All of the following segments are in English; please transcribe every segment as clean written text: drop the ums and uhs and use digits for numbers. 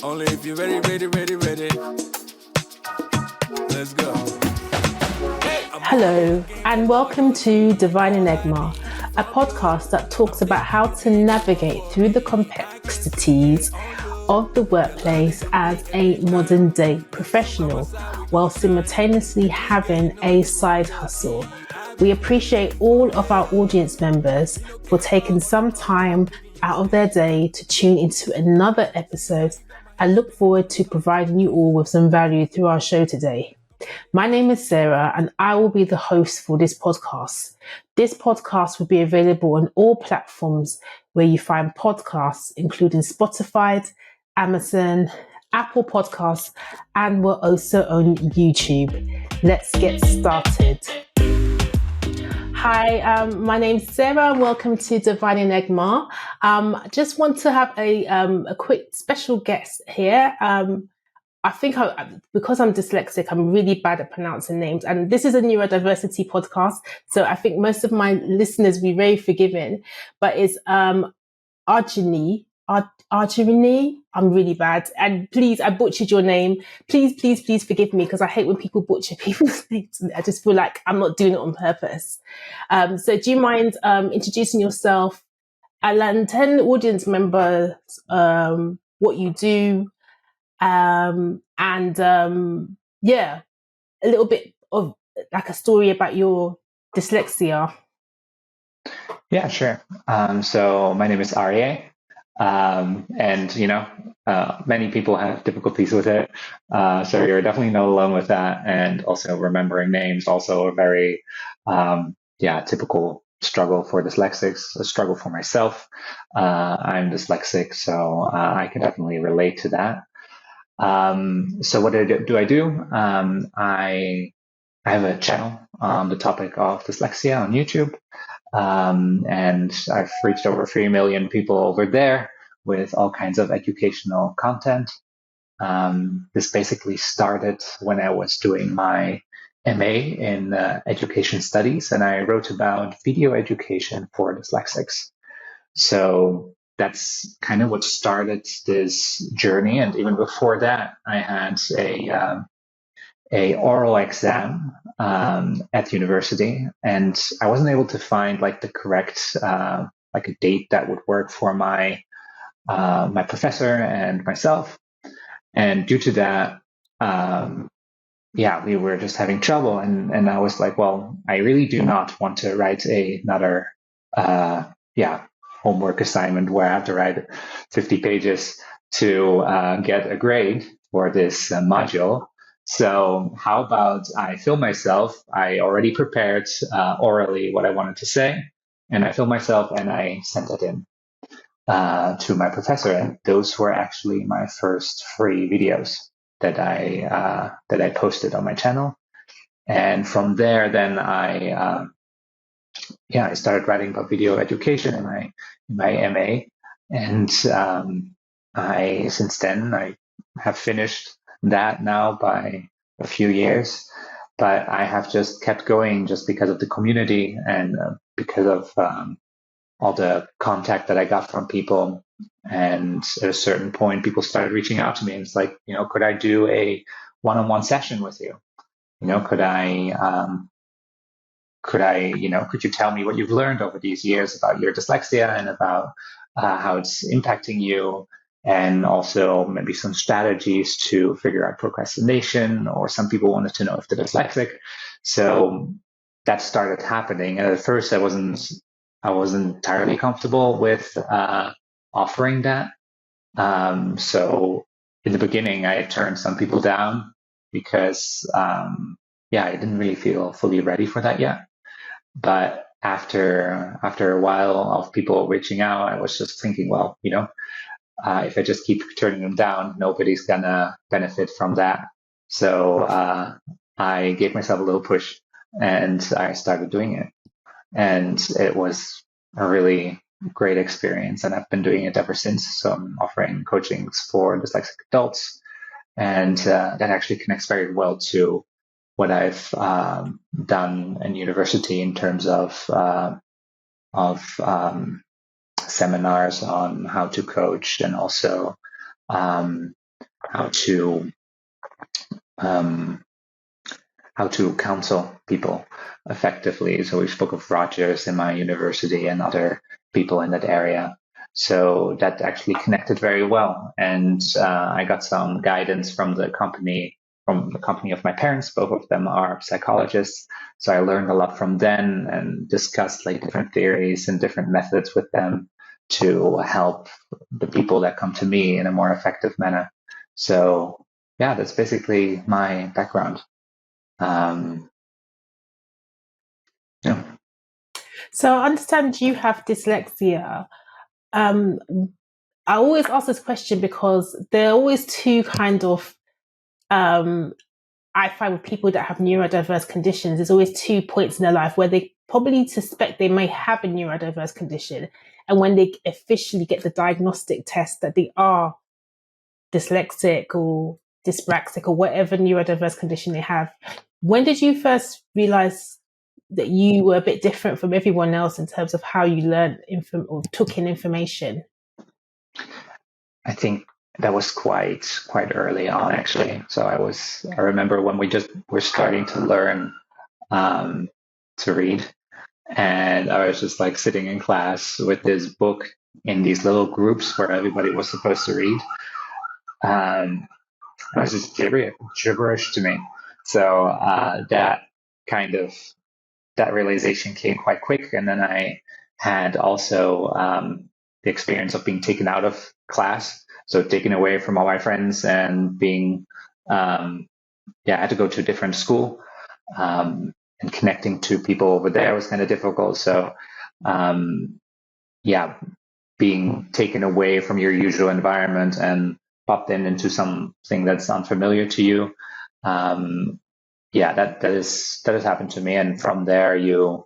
Only if you're ready. Let's go. Hello, and welcome to Divine Enigma, a podcast that talks about how to navigate through the complexities of the workplace as a modern day professional while simultaneously having a side hustle. We appreciate all of our audience members for taking some time out of their day to tune into another episode. I look forward to providing you all with some value through our show today. My name is Sarah and I will be the host for this podcast. This podcast will be available on all platforms where you find podcasts, including Spotify, Amazon, Apple Podcasts, and we're also on YouTube. Let's get started. Hi, my name's Sarah and welcome to Divine Enigma. I just want to have a quick special guest here. I think because I'm dyslexic, I'm really bad at pronouncing names. And this is a neurodiversity podcast. So I think most of my listeners will be very forgiving. But it's Arije. I'm really bad. And please, I butchered your name. Please forgive me because I hate when people butcher people's names. I just feel like I'm not doing it on purpose. So do you mind introducing yourself and telling the audience members what you do? A little bit of like a story about your dyslexia. Yeah, sure. So my name is Arije, and many people have difficulties with it. So you're definitely not alone with that. And also remembering names, also a very typical struggle for dyslexics, a struggle for myself. I'm dyslexic, so I can definitely relate to that. So what do I do? I have a channel on the topic of dyslexia on YouTube. And I've reached over 3 million people over there with all kinds of educational content. This basically started when I was doing my MA in education studies, and I wrote about video education for dyslexics. So that's kind of what started this journey. And even before that, I had a oral exam at university, and I wasn't able to find like the correct like a date that would work for my my professor and myself. And due to that, we were just having trouble. And I was like, well, I really do not want to write another homework assignment where I have to write 50 pages to get a grade for this module. So how about I film myself? I already prepared orally what I wanted to say, and I filmed myself and I sent it in to my professor. And those were actually my first free videos that I posted on my channel. And from there, then I started writing about video education in my MA. And since then I have finished that now by a few years, but I have just kept going just because of the community and because of all the contact that I got from people. And at a certain point, people started reaching out to me, and it's like, could I do a one-on-one session with you? Could you tell me what you've learned over these years about your dyslexia and about how it's impacting you? And also maybe some strategies to figure out procrastination, or some people wanted to know if they're dyslexic. So that started happening. And at first I wasn't entirely comfortable with offering that. So in the beginning I turned some people down because I didn't really feel fully ready for that yet. But after a while of people reaching out, I was just thinking, well, if I just keep turning them down, nobody's gonna benefit from that. So I gave myself a little push and I started doing it. And it was a really great experience. And I've been doing it ever since. So I'm offering coachings for dyslexic adults. And that actually connects very well to what I've done in university in terms of seminars on how to coach, and also how to how to counsel people effectively. So we spoke of Rogers in my university and other people in that area. So that actually connected very well. And I got some guidance from the company of my parents. Both of them are psychologists. So I learned a lot from them and discussed like different theories and different methods with them to help the people that come to me in a more effective manner. So yeah, that's basically my background. Yeah. So I understand you have dyslexia. Um, I always ask this question because there are always two kind of, I find with people that have neurodiverse conditions, there's always 2 points in their life where they probably suspect they may have a neurodiverse condition. And when they officially get the diagnostic test that they are dyslexic or dyspraxic or whatever neurodiverse condition they have. When did you first realize that you were a bit different from everyone else in terms of how you learned or took in information? I think that was quite early on, actually. So I remember when we just were starting to learn to read, and I was just like sitting in class with this book in these little groups where everybody was supposed to read. It was just gibberish to me. So that realization came quite quick. And then I had also the experience of being taken out of class, so taken away from all my friends and being, I had to go to a different school, and connecting to people over there was kind of difficult. So, being taken away from your usual environment and popped into something that's unfamiliar to you. That has happened to me, and from there you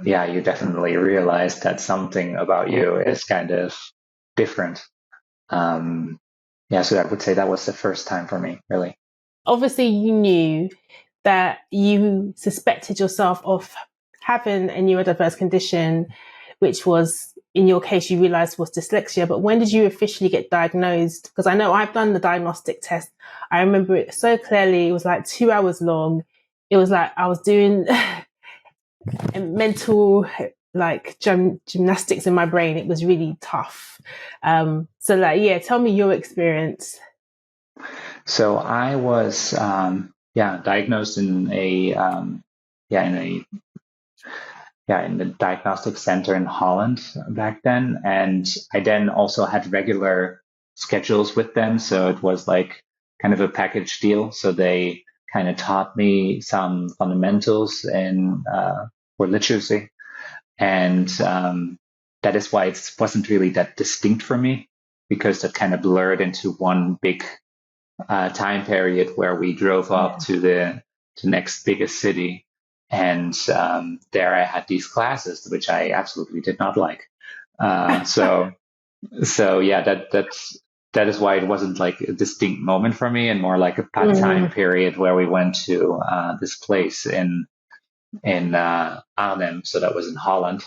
definitely realize that something about you is kind of different. So I would say that was the first time for me, really. Obviously, you knew that you suspected yourself of having a neurodiverse condition, which was, in your case, you realized was dyslexia. But when did you officially get diagnosed? Because I know I've done the diagnostic test. I remember it so clearly. It was like 2 hours long. It was like I was doing mental like gymnastics in my brain. It was really tough. Tell me your experience. So I was diagnosed in in the diagnostic center in Holland back then, and I then also had regular schedules with them. So it was like kind of a package deal. So they kind of taught me some fundamentals in for literacy, and that is why it wasn't really that distinct for me, because that kind of blurred into one big time period where we drove up to the next biggest city, and there I had these classes which I absolutely did not like. That is why it wasn't like a distinct moment for me, and more like a time period where we went to this place in Arnhem, so that was in Holland.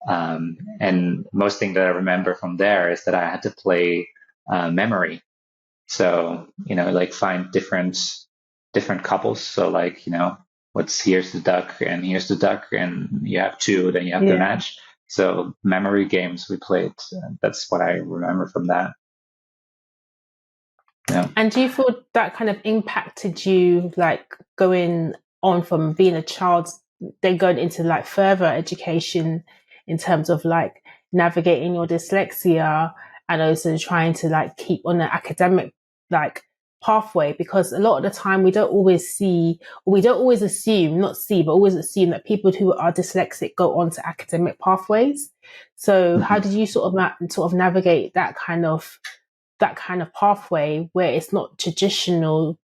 And most thing that I remember from there is that I had to play memory. So, like find different couples. So like, here's the duck and here's the duck, and you have two, then you have to match. So memory games we played. That's what I remember from that. Yeah. And do you feel that kind of impacted you, like going on from being a child, then going into like further education in terms of like navigating your dyslexia and also trying to like keep on the academic like pathway? Because a lot of the time we don't always assume that people who are dyslexic go on to academic pathways. So how did you sort of navigate that kind of pathway where it's not traditional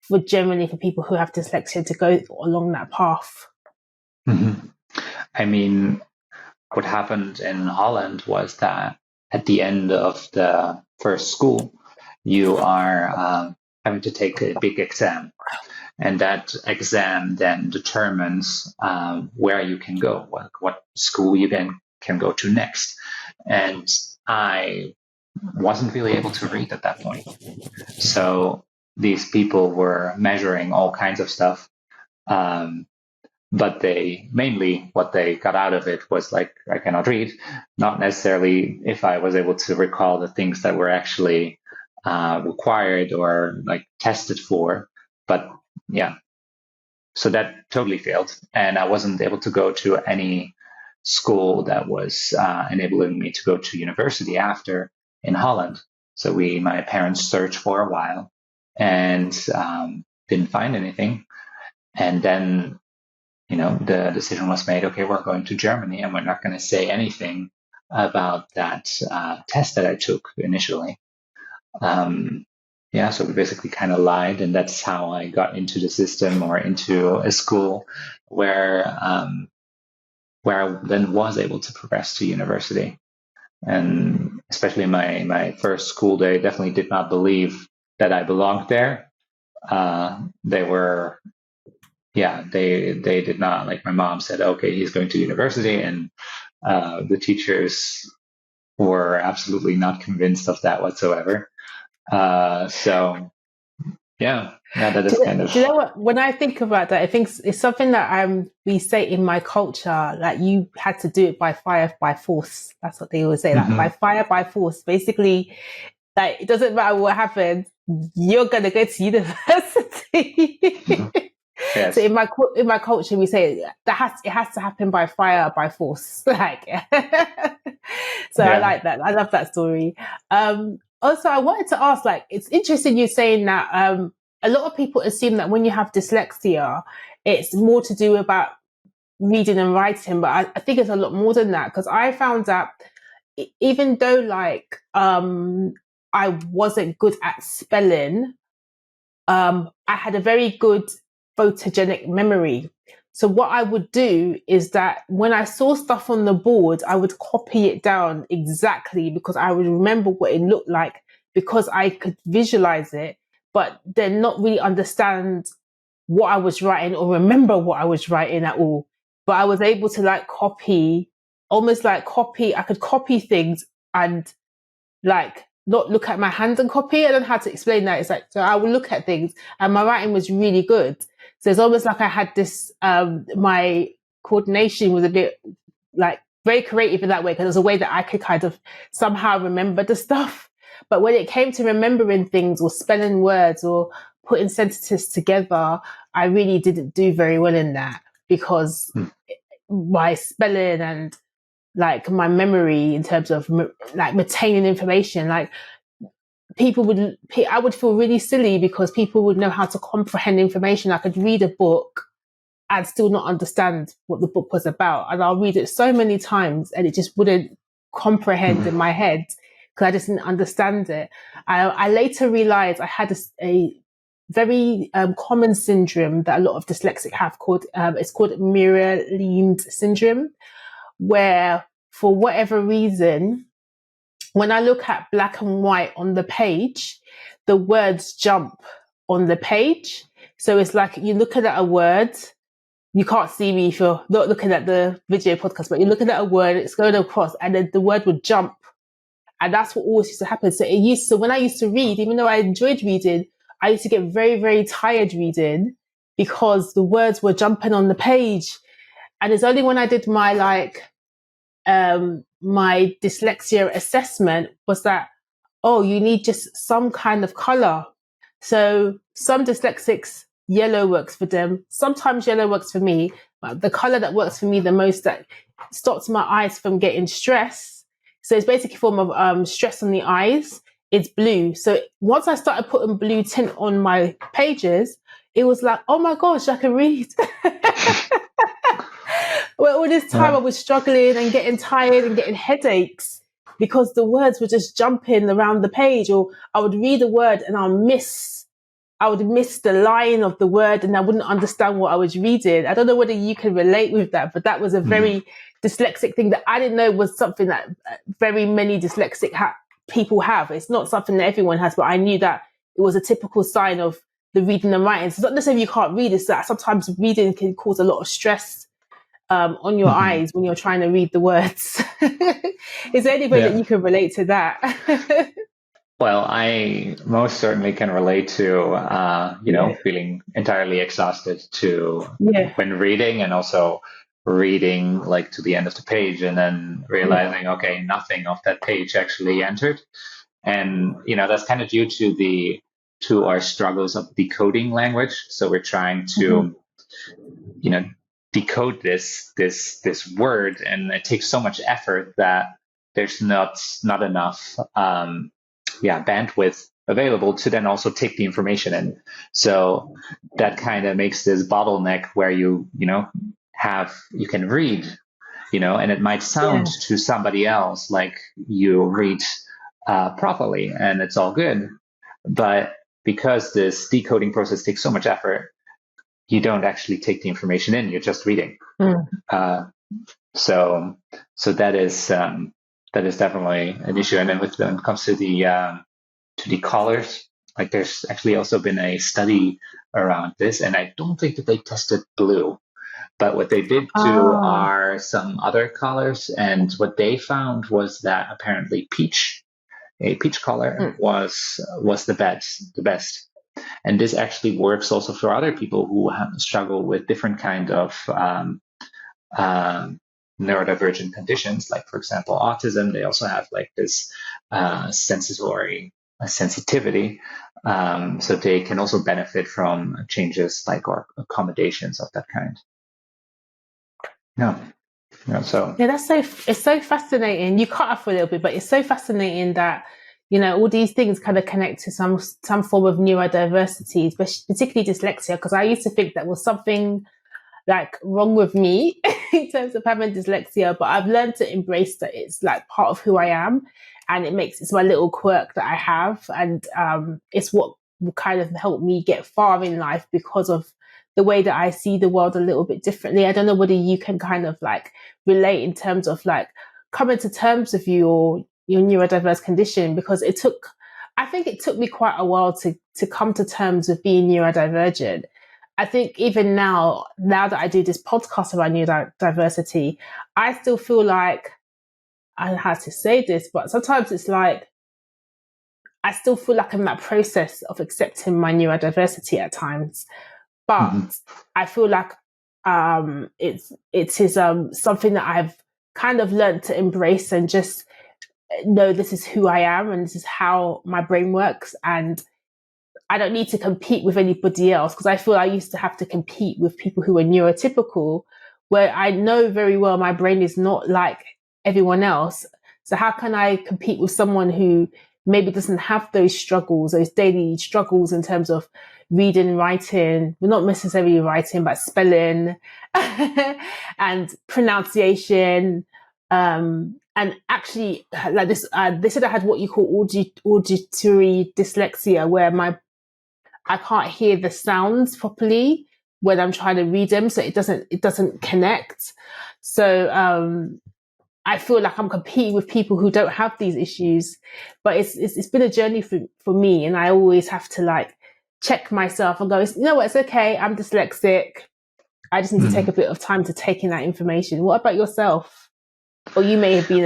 for people who have dyslexia to go along that path? Mm-hmm. I mean, what happened in Holland was that at the end of the first school, you are having to take a big exam. And that exam then determines where you can go, what school you can go to next. And I wasn't really able to read at that point. So these people were measuring all kinds of stuff. But what they got out of it was like, I cannot read, not necessarily if I was able to recall the things that were actually required or like tested for. But yeah, so that totally failed. And I wasn't able to go to any school that was enabling me to go to university after in Holland. So my parents searched for a while and didn't find anything. And then, the decision was made, okay, we're going to Germany and we're not going to say anything about that test that I took initially. So we basically kind of lied, and that's how I got into the system or into a school where I then was able to progress to university. And especially my first school day, definitely did not believe that I belonged there. They did not. Like, my mom said, okay, he's going to university, and the teachers were absolutely not convinced of that whatsoever. That is kind of. Do you know what? When I think about that, I think it's something that we say in my culture, like, you had to do it by fire, by force. That's what they always say, like, by fire, by force. Basically, like, it doesn't matter what happens, you're going to go to university. Yes. So in my culture, we say that it has to happen by fire, by force. Like, so yeah. I like that. I love that story. Also, I wanted to ask, like, it's interesting you saying that a lot of people assume that when you have dyslexia, it's more to do about reading and writing, but I think it's a lot more than that, because I found that even though, like, I wasn't good at spelling, I had a very good photogenic memory. So what I would do is that when I saw stuff on the board, I would copy it down exactly, because I would remember what it looked like, because I could visualize it, but then not really understand what I was writing or remember what I was writing at all. But I was able to, like, I could copy things and, like, not look at my hand and copy. I don't know how to explain that. It's like, so I would look at things and my writing was really good. So it's almost like I had this, my coordination was a bit, like, very creative in that way, because there's a way that I could kind of somehow remember the stuff. But when it came to remembering things or spelling words or putting sentences together, I really didn't do very well in that, because my spelling and, like, my memory in terms of, like, retaining information, like, I would feel really silly because people would know how to comprehend information. I could read a book and still not understand what the book was about. And I'll read it so many times and it just wouldn't comprehend in my head because I just didn't understand it. I later realized I had a very common syndrome that a lot of dyslexics have it's called mirror-leaned syndrome, where for whatever reason, when I look at black and white on the page, the words jump on the page. So it's like you're looking at a word. You can't see me if you're not looking at the video podcast, but you're looking at a word, it's going across, and then the word would jump. And that's what always used to happen. So when I used to read, even though I enjoyed reading, I used to get very, very tired reading because the words were jumping on the page. And it's only when I did my my dyslexia assessment was that, oh, you need just some kind of color. So some dyslexics, yellow works for them. Sometimes yellow works for me, but the color that works for me the most, that stops my eyes from getting stress. So it's basically a form of stress on the eyes. It's blue. So once I started putting blue tint on my pages, it was like, oh my gosh, I can read. Well, all this time I was struggling and getting tired and getting headaches because the words were just jumping around the page, or I would read a word and I would miss the line of the word and I wouldn't understand what I was reading. I don't know whether you can relate with that, but that was a very dyslexic thing that I didn't know was something that very many dyslexic people have. It's not something that everyone has, but I knew that it was a typical sign of the reading and writing. So it's not necessarily you can't read, it's that sometimes reading can cause a lot of stress on your eyes when you're trying to read the words. Is there any way that you can relate to that? Well, I most certainly can relate to, feeling entirely exhausted to when reading, and also reading like to the end of the page and then realizing, okay, nothing of that page actually entered. And, that's kind of due to our struggles of decoding language. So we're trying to, decode this word, and it takes so much effort that there's not enough bandwidth available to then also take the information in. So that kind of makes this bottleneck where you can read, and it might sound to somebody else like you read properly and it's all good, but because this decoding process takes so much effort, you don't actually take the information in, you're just reading. So that is definitely an issue. And then when it comes to the colors, like there's actually also been a study around this, and I don't think that they tested blue, but what they did do are some other colors, and what they found was that apparently a peach color was the best. And this actually works also for other people who struggle with different kind of neurodivergent conditions, like for example autism. They also have like this sensory sensitivity, so they can also benefit from changes like or accommodations of that kind. It's so fascinating. You cut off a little bit, but it's so fascinating that all these things kind of connect to some form of neurodiversity, particularly dyslexia, because I used to think that was something like wrong with me in terms of having dyslexia, but I've learned to embrace that it's like part of who I am, and it's my little quirk that I have, and it's what will kind of help me get far in life because of the way that I see the world a little bit differently. I don't know whether you can kind of like relate in terms of like coming to terms with your neurodiverse condition, because I think it took me quite a while to come to terms with being neurodivergent. I think even now that I do this podcast about neurodiversity, I still feel like, I don't know how to say this, but sometimes it's like, I still feel like I'm in that process of accepting my neurodiversity at times. But I feel like it is something that I've kind of learned to embrace and just know this is who I am and this is how my brain works, and I don't need to compete with anybody else, because I feel I used to have to compete with people who were neurotypical, where I know very well my brain is not like everyone else. So how can I compete with someone who maybe doesn't have those struggles, those daily struggles in terms of reading, writing, well, not necessarily writing, but spelling and pronunciation. And actually, like this, they said I had what you call auditory dyslexia, where I can't hear the sounds properly when I'm trying to read them, so it doesn't connect. So I feel like I'm competing with people who don't have these issues, but it's been a journey for me, and I always have to like check myself and go, you know what, it's okay, I'm dyslexic. I just need to take a bit of time to take in that information. What about yourself? Or you may have been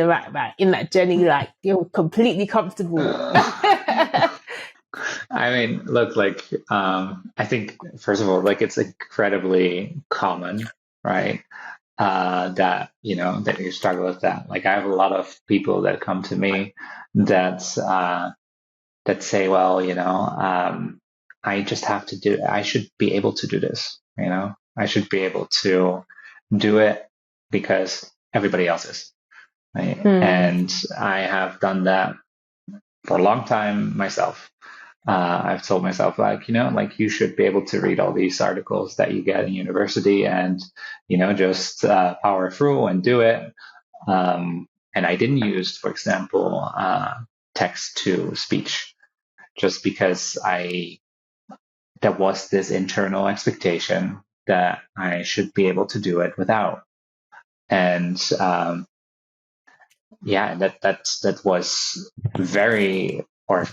in that journey, like you're completely comfortable. I mean, look, like, I think, first of all, like, it's incredibly common, right? That you struggle with that. Like, I have a lot of people that come to me that say, well, I just have to do it. I should be able to do this. I should be able to do it because everybody else is. Right? And I have done that for a long time myself. I've told myself, like, you should be able to read all these articles that you get in university and, just power through and do it. And I didn't use, for example, text to speech, just because there was this internal expectation that I should be able to do it without. And that was very, or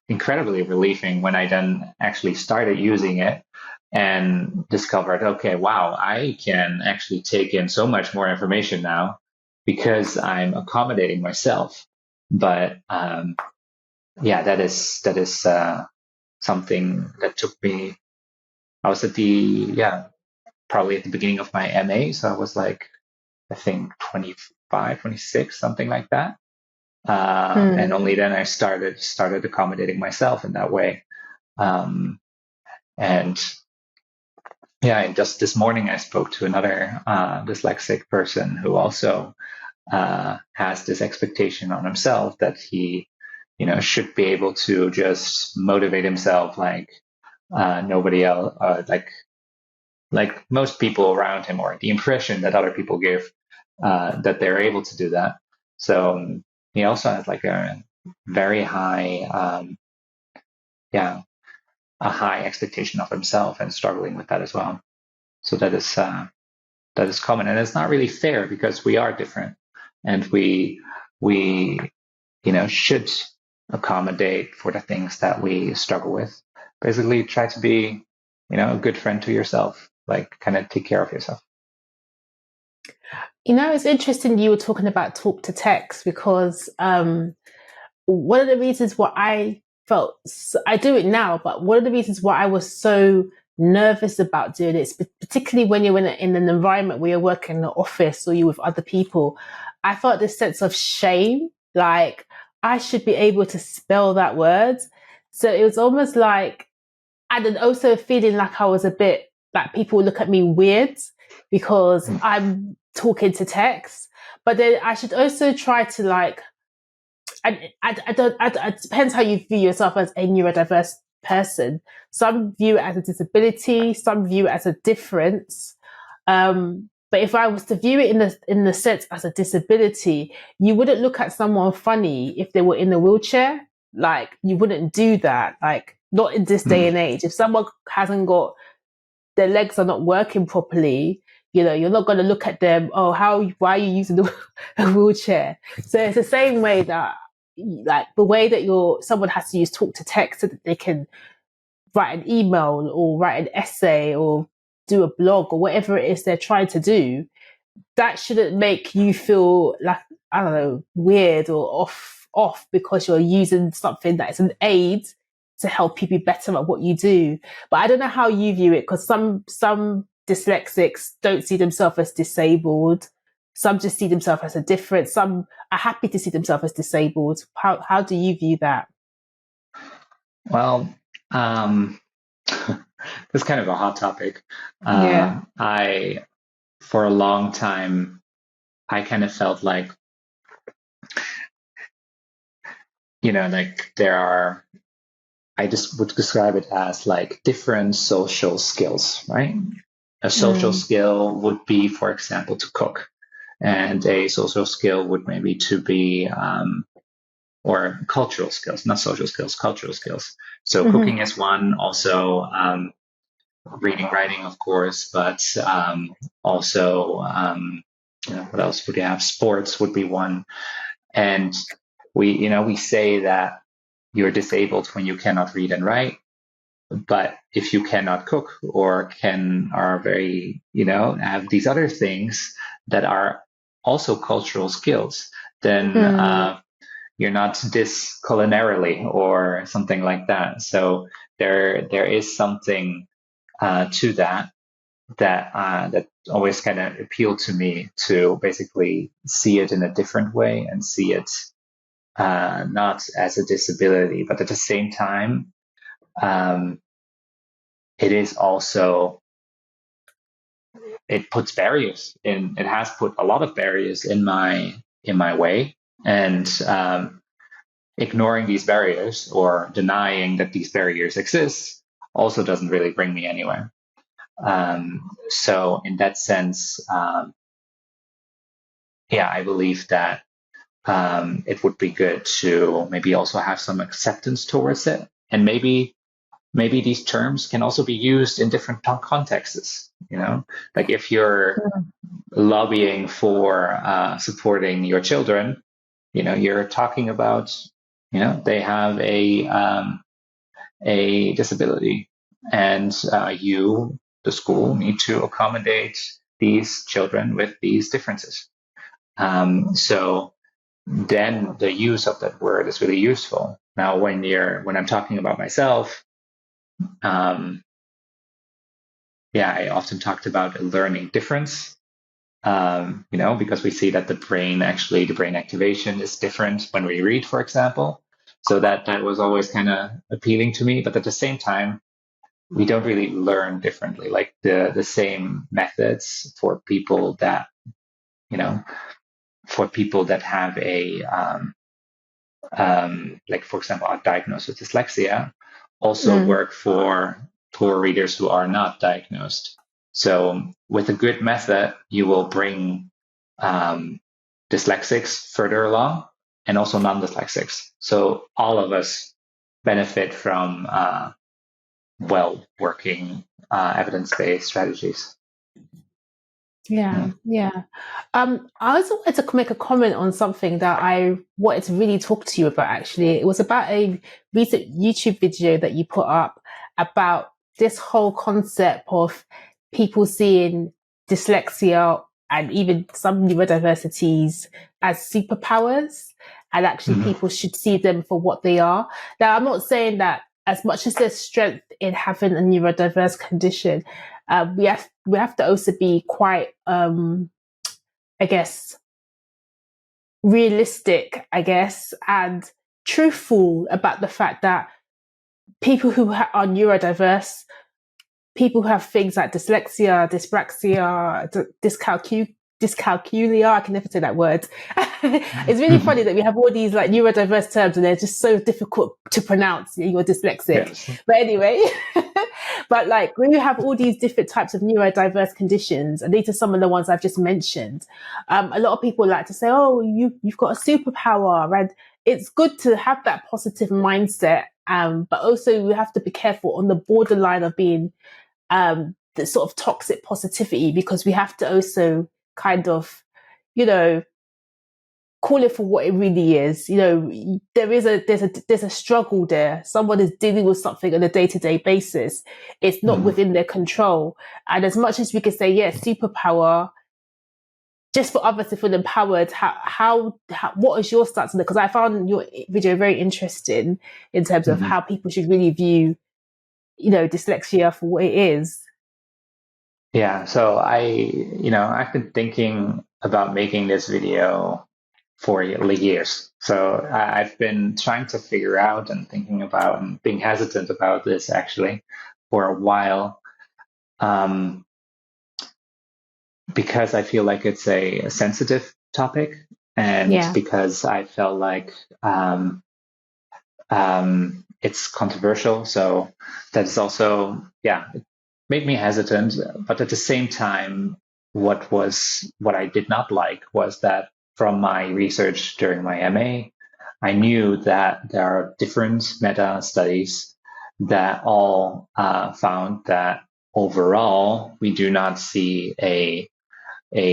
incredibly relieving when I then actually started using it, and discovered, okay, wow, I can actually take in so much more information now because I'm accommodating myself. But yeah, that is something that took me. I was probably at the beginning of my MA, so I was like, I think 25, 26, something like that. And only then I started accommodating myself in that way. And yeah, and just this morning I spoke to another dyslexic person who also has this expectation on himself that he, should be able to just motivate himself like nobody else, like most people around him, or the impression that other people give that they're able to do that. So he also has like a very high, a high expectation of himself and struggling with that as well. So that is common, and it's not really fair because we are different, and we should accommodate for the things that we struggle with. Basically, try to be a good friend to yourself, like kind of take care of yourself. It's interesting you were talking about talk to text, because one of the reasons why I felt, I do it now, but one of the reasons why I was so nervous about doing it, particularly when you're in an environment where you're working in an office or you're with other people, I felt this sense of shame, like I should be able to spell that word. So it was almost like, and then also feeling like I was a bit, like people look at me weird because I'm talking to text. But then I should also try to like, it depends how you view yourself as a neurodiverse person. Some view it as a disability, some view it as a difference. But if I was to view it in the sense as a disability, you wouldn't look at someone funny if they were in a wheelchair. Like, you wouldn't do that. Like, not in this day and age. If someone hasn't got, their legs are not working properly, you're not going to look at them, oh, why are you using a wheelchair? So it's the same way that, like, the way that someone has to use talk to text so that they can write an email or write an essay or do a blog or whatever it is they're trying to do, that shouldn't make you feel like, I don't know, weird or off because you're using something that is an aid to help you be better at what you do. But I don't know how you view it, because some dyslexics don't see themselves as disabled. Some just see themselves as a different. Some are happy to see themselves as disabled. How do you view that? Well, it's kind of a hot topic. Yeah. For a long time, I kind of felt like, like I just would describe it as like different social skills, right? A social skill would be, for example, to cook, and a social skill would maybe to be, or cultural skills, not social skills, cultural skills. So cooking is one, also reading, writing, of course, but also, what else would you have? Sports would be one. And we say that you're disabled when you cannot read and write, but if you cannot cook or are very, have these other things that are also cultural skills, then you're not this culinarily or something like that. So there is something to that always kind of appealed to me, to basically see it in a different way and see it not as a disability, but at the same time, it is also, it puts barriers in. It has put a lot of barriers in my way, and ignoring these barriers or denying that these barriers exist also doesn't really bring me anywhere. So in that sense, I believe that it would be good to maybe also have some acceptance towards it, and maybe these terms can also be used in different contexts. Like if you're lobbying for supporting your children, you're talking about, they have a disability, and you, the school, need to accommodate these children with these differences. So then the use of that word is really useful. Now, when I'm talking about myself, I often talked about a learning difference. Because we see that the brain activation is different when we read, for example. So that was always kind of appealing to me. But at the same time, we don't really learn differently. Like the same methods for people that, have a, like, for example, are diagnosed with dyslexia, also work for poor readers who are not diagnosed. So with a good method, you will bring dyslexics further along, and also non-dyslexics. So all of us benefit from well-working evidence-based strategies. Yeah. I also wanted to make a comment on something that I wanted to really talk to you about, actually. It was about a recent YouTube video that you put up about this whole concept of people seeing dyslexia and even some neurodiversities as superpowers, and actually people should see them for what they are. Now, I'm not saying that as much as there's strength in having a neurodiverse condition, we have to also be quite, I guess, realistic, and truthful about the fact that people who are neurodiverse, people who have things like dyslexia, dyspraxia, dyscalculia, I can never say that word. It's really funny that we have all these like neurodiverse terms and they're just so difficult to pronounce. You're dyslexic. Yes. But anyway, but like when you have all these different types of neurodiverse conditions, and these are some of the ones I've just mentioned, a lot of people like to say, oh, you've got a superpower. And it's good to have that positive mindset. But also we have to be careful on the borderline of being the sort of toxic positivity, because we have to also kind of, call it for what it really is. There's a struggle there. Someone is dealing with something on a day-to-day basis. It's not within their control. And as much as we can say, yes, superpower, just for others to feel empowered, what is your stance on it? Because I found your video very interesting in terms of how people should really view, dyslexia for what it is. Yeah, so I've been thinking about making this video for years. So I've been trying to figure out and thinking about and being hesitant about this actually for a while, because I feel like it's a sensitive topic, and because I felt like it's controversial. So that is also, it made me hesitant. But at the same time, what I did not like was that from my research during my MA, I knew that there are different meta studies that all found that overall we do not see a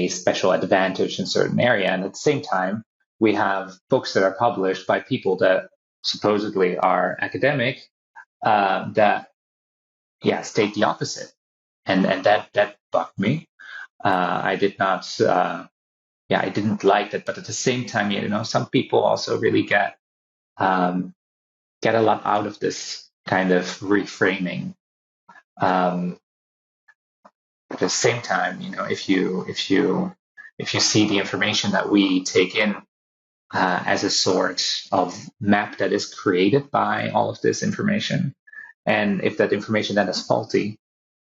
special advantage in certain area. And at the same time, we have books that are published by people that supposedly are academic that state the opposite. And that bugged me. I did not, I didn't like that. But at the same time, some people also really get a lot out of this kind of reframing. At the same time, if you see the information that we take in as a sort of map that is created by all of this information, and if that information then is faulty,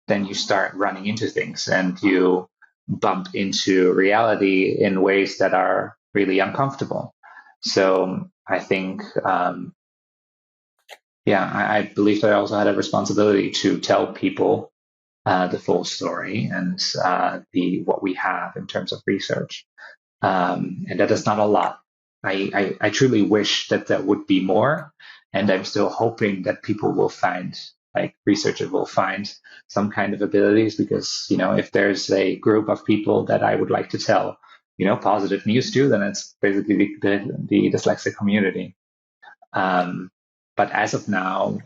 then you start running into things and you bump into reality in ways that are really uncomfortable. So I think, I believe that I also had a responsibility to tell people the full story and what we have in terms of research. And that is not a lot. I truly wish that would be more. And I'm still hoping that people will find, like researchers will find some kind of abilities, because, if there's a group of people that I would like to tell, positive news to, then it's basically the dyslexic community. But as of now,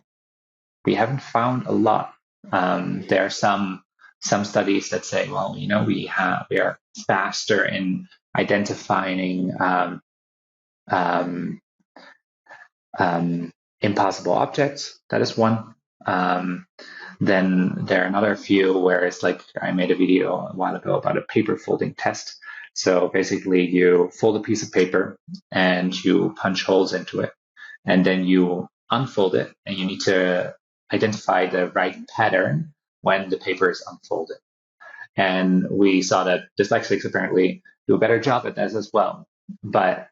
we haven't found a lot There are some studies that say, well, we are faster in identifying um, impossible objects. That is one. Then there are another few where it's like, I made a video a while ago about a paper folding test. So basically, you fold a piece of paper and you punch holes into it, and then you unfold it, and you need to identify the right pattern when the paper is unfolded. And we saw that dyslexics apparently do a better job at that as well. But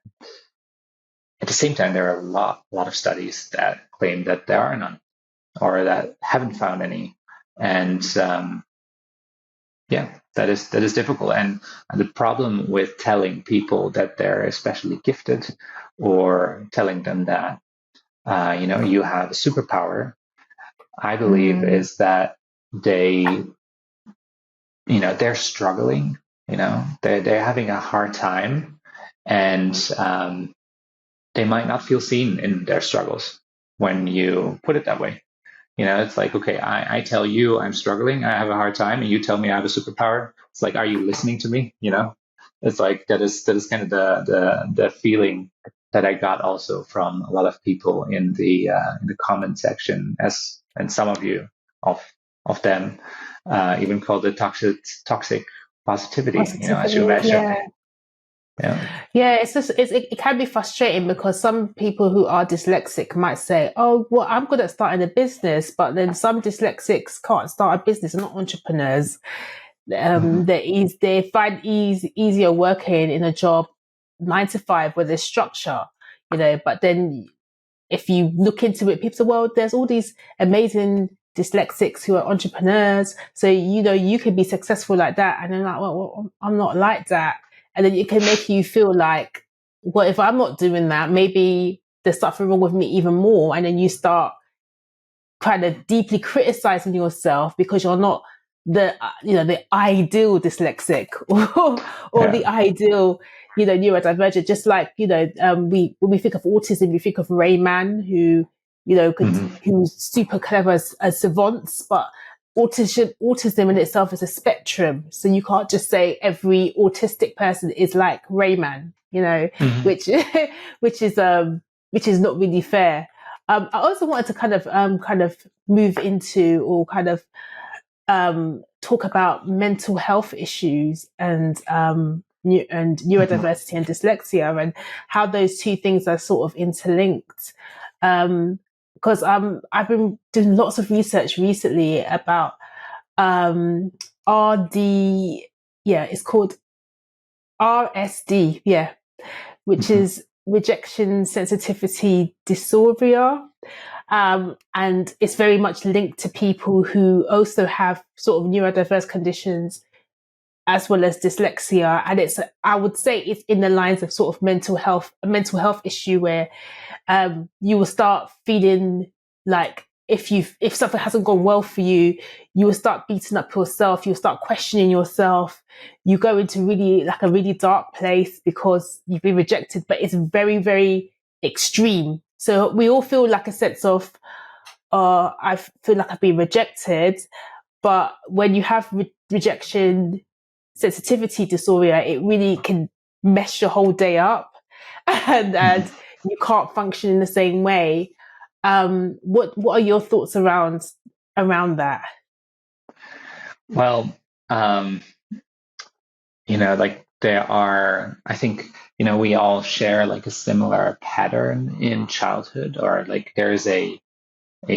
at the same time, there are a lot of studies that claim that there are none, or that haven't found any. And that is difficult. And the problem with telling people that they're especially gifted, or telling them that you have a superpower, I believe, is that they're struggling. They're having a hard time, and they might not feel seen in their struggles when you put it that way. It's like, okay, I tell you I'm struggling, I have a hard time, and you tell me I have a superpower. It's like, are you listening to me? It's like that is kind of the feeling that I got also from a lot of people in the comment section, and some of you of them even called it toxic positivity. As you mentioned. Yeah, it's just it can be frustrating, because some people who are dyslexic might say, "Oh, well, I'm good at starting a business," but then some dyslexics can't start a business, they're not entrepreneurs. They find easier working in a job 9 to 5 where there's structure, But then if you look into it, people say, "Well, there's all these amazing dyslexics who are entrepreneurs, so you could be successful like that." And then like, well, I'm not like that. And then it can make you feel like, well, if I'm not doing that, maybe there's something wrong with me even more. And then you start kind of deeply criticizing yourself because you're not the ideal dyslexic or the ideal neurodivergent. Just like when we think of autism, we think of Rayman, who who's super clever as savants, but autism in itself is a spectrum, so you can't just say every autistic person is like Rayman, which which is not really fair. I also wanted to kind of move into, or kind of talk about mental health issues and neurodiversity and dyslexia, and how those two things are sort of interlinked. Because I've been doing lots of research recently about it's called RSD, which is rejection sensitivity dysphoria. And it's very much linked to people who also have sort of neurodiverse conditions as well as dyslexia. And I would say it's in the lines of sort of a mental health issue, where you will start feeling like if something hasn't gone well for you, you will start beating up yourself, you'll start questioning yourself, you go into a really dark place because you've been rejected, but it's very, very extreme. So we all feel like a sense of, I feel like I've been rejected. But when you have rejection sensitivity disorder, it really can mess your whole day up, and you can't function in the same way. What are your thoughts around that? Well, like there are, I think, we all share like a similar pattern in childhood, or like there's a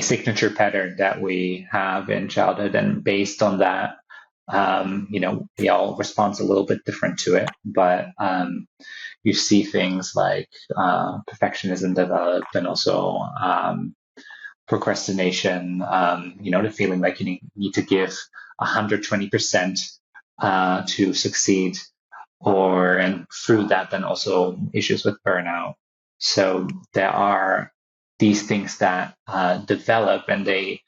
signature pattern that we have in childhood, and based on that, we all respond a little bit different to it. But you see things like perfectionism develop, and also procrastination, the feeling like you need to give 120% to succeed, and through that then also issues with burnout. So there are these things that develop, and they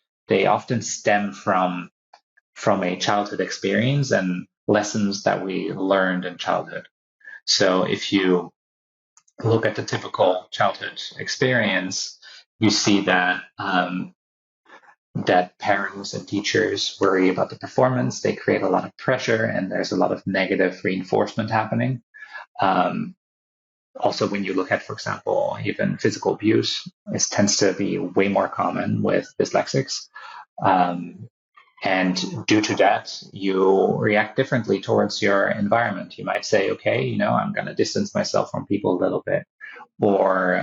often stem from a childhood experience and lessons that we learned in childhood. So if you look at the typical childhood experience, you see that that parents and teachers worry about the performance. They create a lot of pressure, and there's a lot of negative reinforcement happening. Also, when you look at, for example, even physical abuse, it tends to be way more common with dyslexics. And due to that, you react differently towards your environment. You might say, okay, I'm going to distance myself from people a little bit, or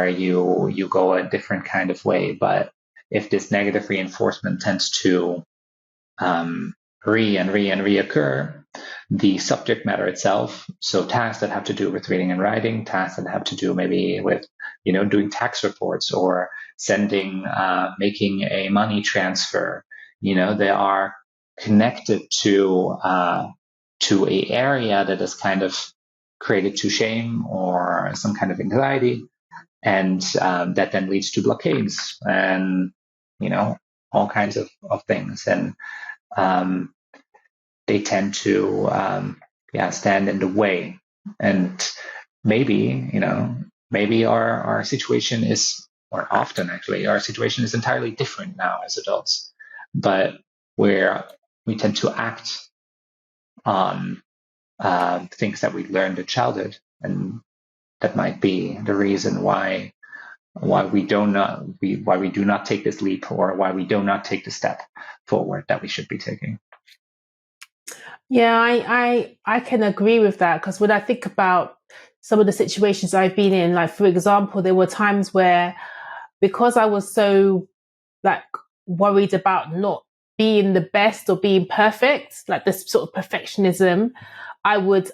you go a different kind of way. But if this negative reinforcement tends to reoccur, the subject matter itself, so tasks that have to do with reading and writing, tasks that have to do maybe with, doing tax reports or making a money transfer, they are connected to a area that is kind of created to shame or some kind of anxiety, and that then leads to blockades and all kinds of things. And they tend to stand in the way. And maybe our situation is, or often actually, our situation is entirely different now as adults, but we tend to act on things that we learned in childhood, and that might be the reason why we do not take this leap, or why we do not take the step forward that we should be taking. Yeah, I can agree with that, because when I think about some of the situations I've been in, like, for example, there were times where, because I was so worried about not being the best or being perfect, like this sort of perfectionism, I would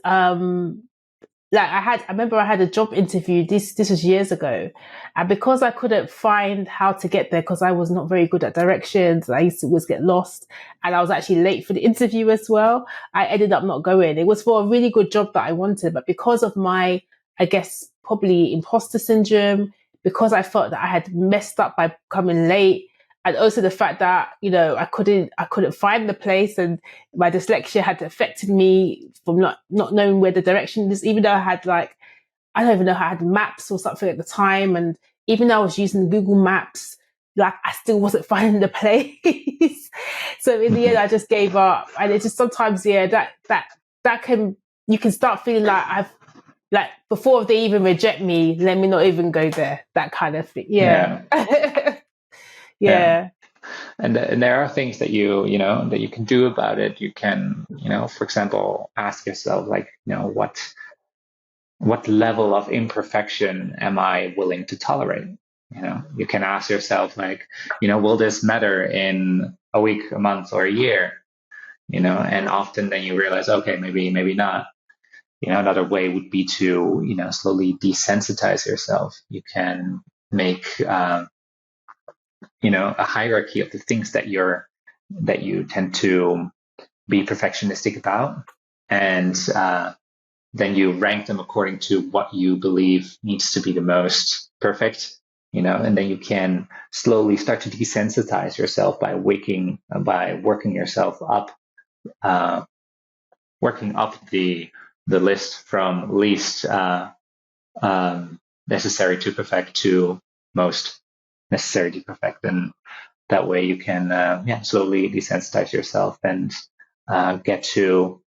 I remember I had a job interview, this was years ago, and because I couldn't find how to get there, because I was not very good at directions, I used to always get lost, and I was actually late for the interview as well, I ended up not going. It was for a really good job that I wanted, but because of my, I guess, probably imposter syndrome, because I felt that I had messed up by coming late, and also the fact that, I couldn't find the place, and my dyslexia had affected me from not knowing where the direction is, even though I had I don't even know how I had maps or something at the time. And even though I was using Google Maps, I still wasn't finding the place. So in the end, I just gave up. And it's just sometimes, you can start feeling before they even reject me, let me not even go there, that kind of thing. Yeah. Yeah. And there are things that that you can do about it. You can, for example, ask yourself, what level of imperfection am I willing to tolerate? You can ask yourself, will this matter in a week, a month, or a year? And often then you realize, okay, maybe not. Another way would be to, slowly desensitize yourself. You can make a hierarchy of the things that you tend to be perfectionistic about, and then you rank them according to what you believe needs to be the most perfect, and then you can slowly start to desensitize yourself by working yourself up, working up the list from least necessary to perfect to most necessary to perfect. And that way you can slowly desensitize yourself and get to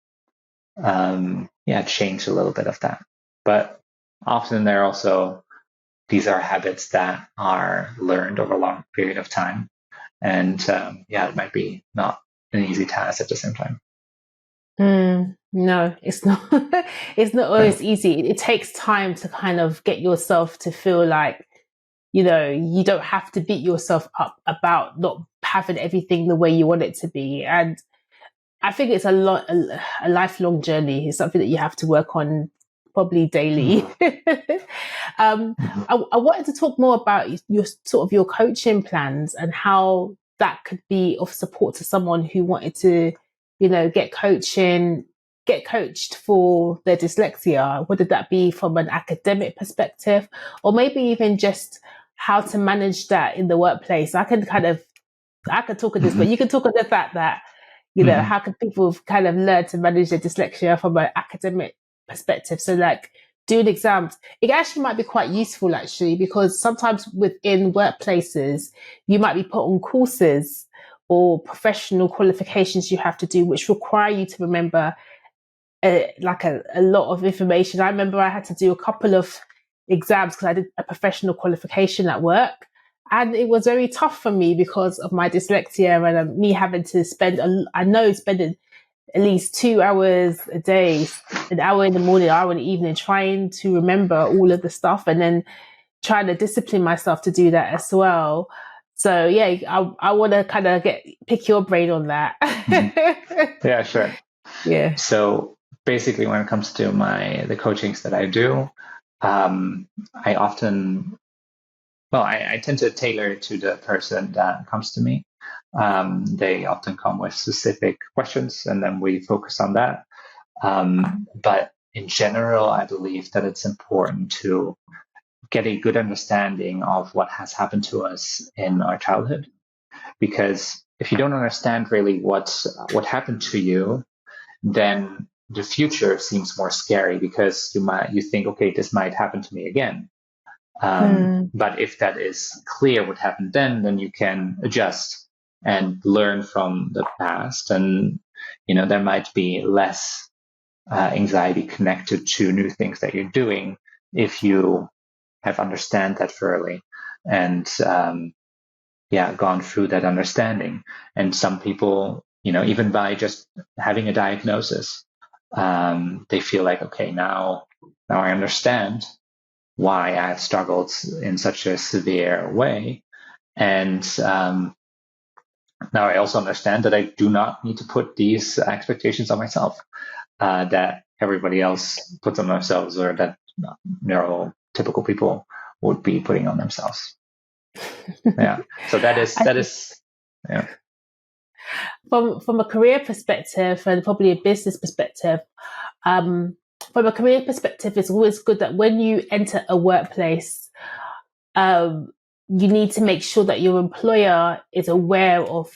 change a little bit of that. But often these are habits that are learned over a long period of time, and it might be not an easy task at the same time. No, it's not. It's not always easy. It takes time to kind of get yourself to feel like, you don't have to beat yourself up about not having everything the way you want it to be. And I think it's a lifelong journey. It's something that you have to work on probably daily. I wanted to talk more about your coaching plans and how that could be of support to someone who wanted to, get coached for their dyslexia, whether that be from an academic perspective, or maybe even just how to manage that in the workplace. I could talk of this, but you can talk of the fact that, how can people kind of learn to manage their dyslexia from an academic perspective? So doing exams, it actually might be quite useful actually, because sometimes within workplaces, you might be put on courses or professional qualifications you have to do, which require you to remember a lot of information. I remember I had to do a couple of exams because I did a professional qualification at work. And it was very tough for me because of my dyslexia and me having to spending at least 2 hours a day, an hour in the morning, an hour in the evening, trying to remember all of the stuff and then trying to discipline myself to do that as well. So yeah, I want to kind of pick your brain on that. Yeah, sure. Yeah. So basically, when it comes to the coachings that I do, I often, I tend to tailor it to the person that comes to me. They often come with specific questions, and then we focus on that. But in general, I believe that it's important to get a good understanding of what has happened to us in our childhood, because if you don't understand really what happened to you, then the future seems more scary, because you think, okay, this might happen to me again. But if that is clear what happened then you can adjust and learn from the past, and there might be less anxiety connected to new things that you're doing if you have understand that thoroughly and gone through that understanding. And some people, even by just having a diagnosis, they feel like, okay, now I understand why I've struggled in such a severe way. And now I also understand that I do not need to put these expectations on myself that everybody else puts on themselves, or that neurotypical people would be putting on themselves. Yeah. So that is yeah. From a career perspective and probably a business perspective, from a career perspective, it's always good that when you enter a workplace, you need to make sure that your employer is aware of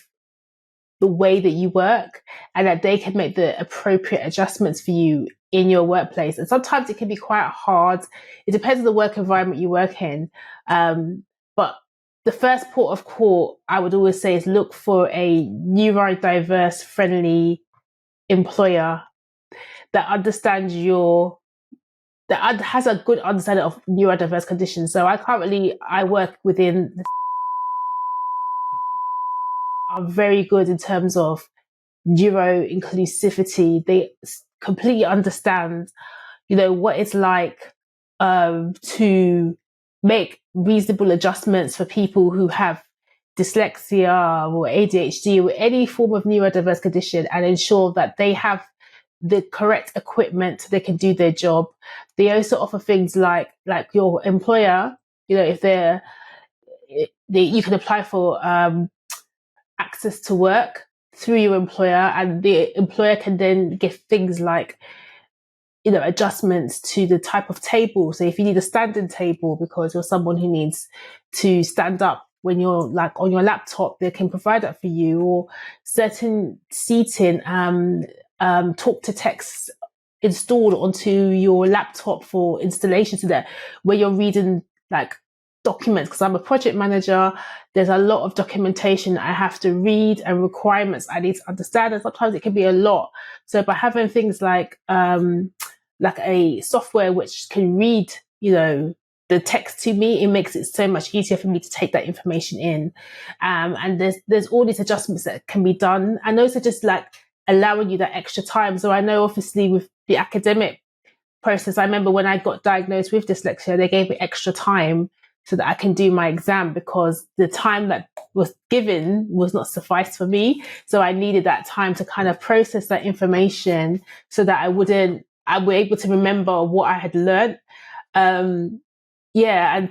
the way that you work and that they can make the appropriate adjustments for you in your workplace. And sometimes it can be quite hard. It depends on the work environment you work in. But the first port of call, I would always say, is look for a neurodiverse friendly employer that understands that has a good understanding of neurodiverse conditions. So I work within are very good in terms of neuro inclusivity. They completely understand, what it's like to make reasonable adjustments for people who have dyslexia or ADHD or any form of neurodiverse condition, and ensure that they have the correct equipment so they can do their job. They also offer things like your employer, if you can apply for access to work through your employer, and the employer can then give things like adjustments to the type of table. So if you need a standing table because you're someone who needs to stand up when you're on your laptop, they can provide that for you. Or certain seating, talk to text installed onto your laptop for installation, so that when you're reading documents, because I'm a project manager, there's a lot of documentation I have to read and requirements I need to understand, and sometimes it can be a lot. So by having things like a software which can read, the text to me, it makes it so much easier for me to take that information in. And there's all these adjustments that can be done, and those are just allowing you that extra time. So I know obviously with the academic process, I remember when I got diagnosed with dyslexia, they gave me extra time so that I can do my exam, because the time that was given was not suffice for me. So I needed that time to kind of process that information so that I were able to remember what I had learned. And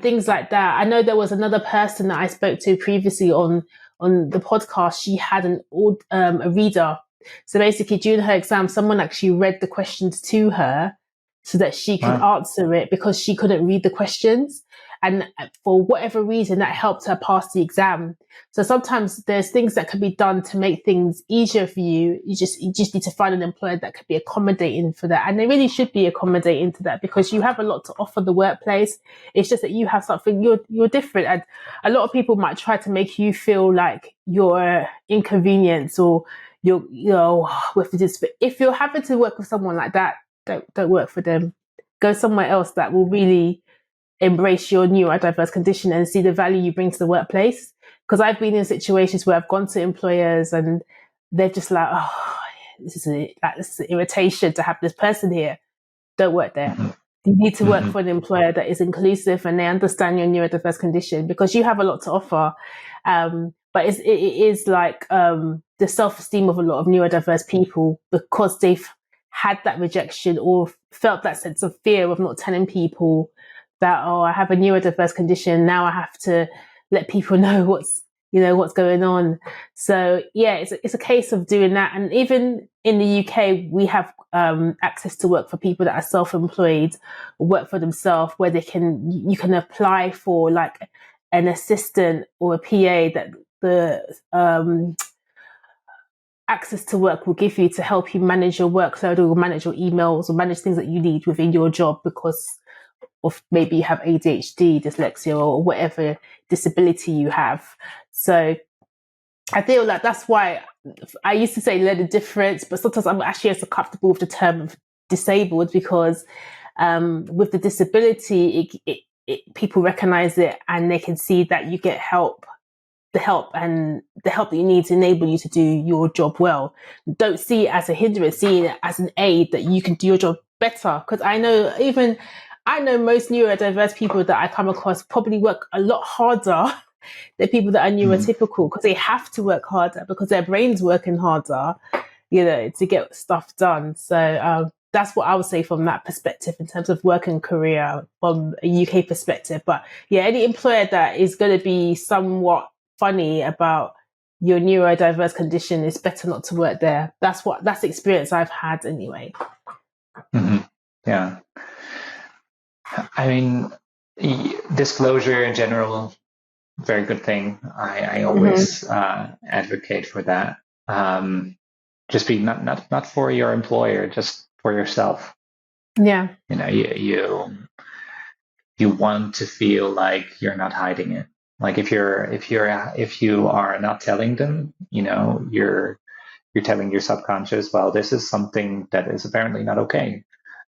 things like that. I know there was another person that I spoke to previously on the podcast. She had a reader. So basically during her exam, someone actually read the questions to her so that she could answer it, because she couldn't read the questions. and for whatever reason that helped her pass the exam. So sometimes there's things that can be done to make things easier for you. You just need to find an employer that could be accommodating for that, and they really should be accommodating to that, because you have a lot to offer the workplace. It's just that you have something, you're different, and a lot of people might try to make you feel like you're inconvenience, or with this. But if you're having to work with someone like that, don't work for them. Go somewhere else that will really embrace your neurodiverse condition and see the value you bring to the workplace. Because I've been in situations where I've gone to employers and they're just like, oh, this is an irritation to have this person here. Don't work there. You need to work for an employer that is inclusive and they understand your neurodiverse condition, because you have a lot to offer. But it is like the self-esteem of a lot of neurodiverse people, because they've had that rejection or felt that sense of fear of not telling people that, oh, I have a neurodiverse condition. Now I have to let people know what's going on. So yeah, it's a case of doing that. And even in the UK, we have access to work for people that are self-employed or work for themselves, where you can apply for like an assistant or a PA that the access to work will give you to help you manage your workload, or manage your emails, or manage things that you need within your job because of maybe you have ADHD, dyslexia, or whatever disability you have. So I feel like that's why I used to say learn the difference, but sometimes I'm actually so comfortable with the term of disabled, because with the disability, people recognize it and they can see that you get help. The help that you need to enable you to do your job well. Don't see it as a hindrance, see it as an aid that you can do your job better. Because I know most neurodiverse people that I come across probably work a lot harder than people that are neurotypical, because they have to work harder because their brain's working harder, to get stuff done. So that's what I would say from that perspective in terms of work and career from a UK perspective. But yeah, any employer that is going to be somewhat funny about your neurodiverse condition, is better not to work there. That's the experience I've had anyway. Yeah. I mean, disclosure in general, very good thing. I always advocate for that. Just be not for your employer, just for yourself. Yeah. You want to feel like you're not hiding it. Like if you are not telling them, you're telling your subconscious, well, this is something that is apparently not okay,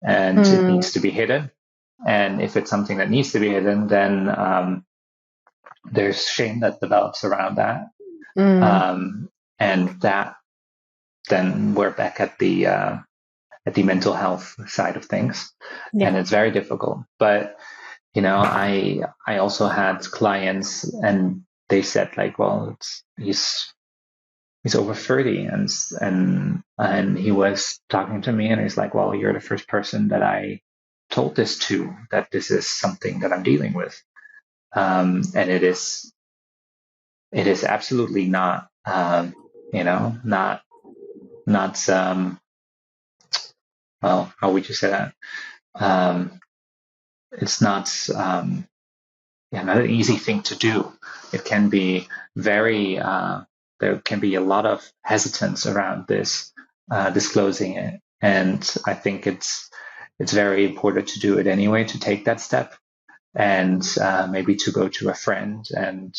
and it needs to be hidden. And if it's something that needs to be hidden, then there's shame that develops around that, and that then we're back at the mental health side of things, and it's very difficult. But I also had clients, and they said like, well, he's over 30, and he was talking to me, and he's like, well, you're the first person that I told this to, that this is something that I'm dealing with, and it is absolutely not, not well, how would you say that? It's not not an easy thing to do. It can be very there can be a lot of hesitance around this, disclosing it, and I think it's very important to do it anyway, to take that step, and maybe to go to a friend and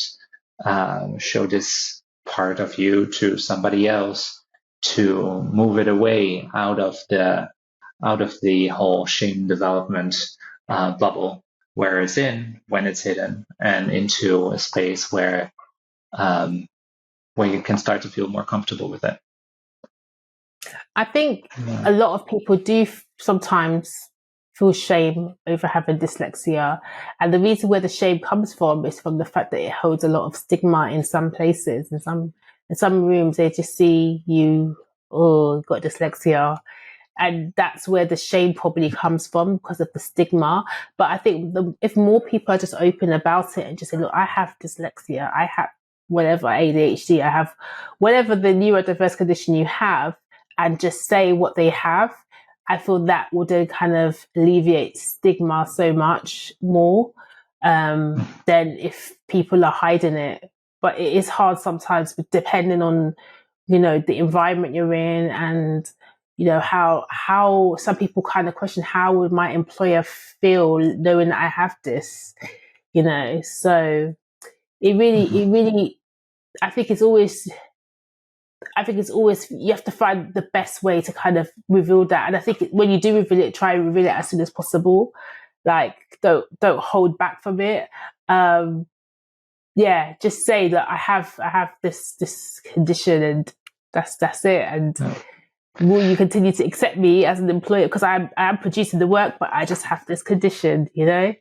show this part of you to somebody else, to move it away out of the whole shame development bubble where it's in when it's hidden, and into a space where you can start to feel more comfortable with it. I think a lot of people do sometimes feel shame over having dyslexia, and the reason where the shame comes from is from the fact that it holds a lot of stigma in some places. In some rooms, they just see you, oh, you've got dyslexia. And that's where the shame probably comes from, because of the stigma. But I think if more people are just open about it and just say, look, I have dyslexia, I have whatever, ADHD, I have whatever the neurodiverse condition you have, and just say what they have, I feel that would kind of alleviate stigma so much more. than if people are hiding it. But it is hard sometimes, depending on, the environment you're in, and how some people kind of question, how would my employer feel knowing that I have this, so it really I think it's always you have to find the best way to kind of reveal that. And I think when you do reveal it, try and reveal it as soon as possible. Like, don't hold back from it. Just say that I have this condition, and that's it. And will you continue to accept me as an employer? Because I am producing the work, but I just have this condition, it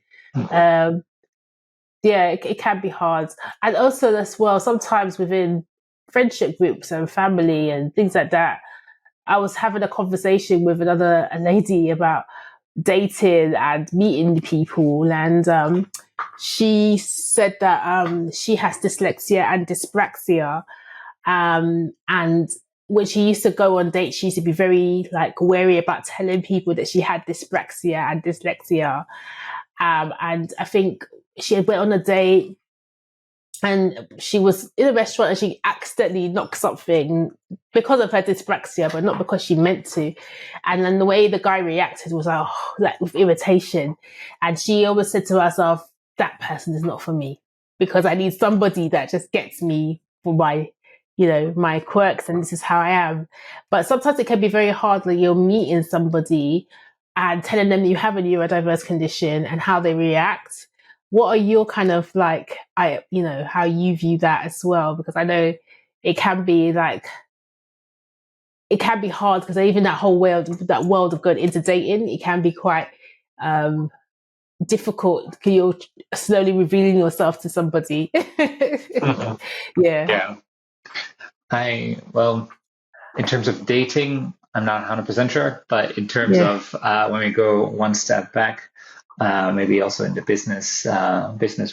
can be hard. And also as well, sometimes within friendship groups and family and things like that, I was having a conversation with a lady about dating and meeting people, and she said that she has dyslexia and dyspraxia, and when she used to go on dates, she used to be very wary about telling people that she had dyspraxia and dyslexia, and I think she went on a date and she was in a restaurant and she accidentally knocked something because of her dyspraxia, but not because she meant to. And then the way the guy reacted was with irritation. And she always said to herself, that person is not for me, because I need somebody that just gets me for my quirks, and this is how I am. But sometimes it can be very hard when you're meeting somebody and telling them you have a neurodiverse condition and how they react. What are your kind of how you view that as well? Because I know it can be hard, because even that world of going into dating, it can be quite difficult, because you're slowly revealing yourself to somebody. Yeah. In terms of dating, I'm not 100% sure, but in terms of when we go one step back, maybe also in the business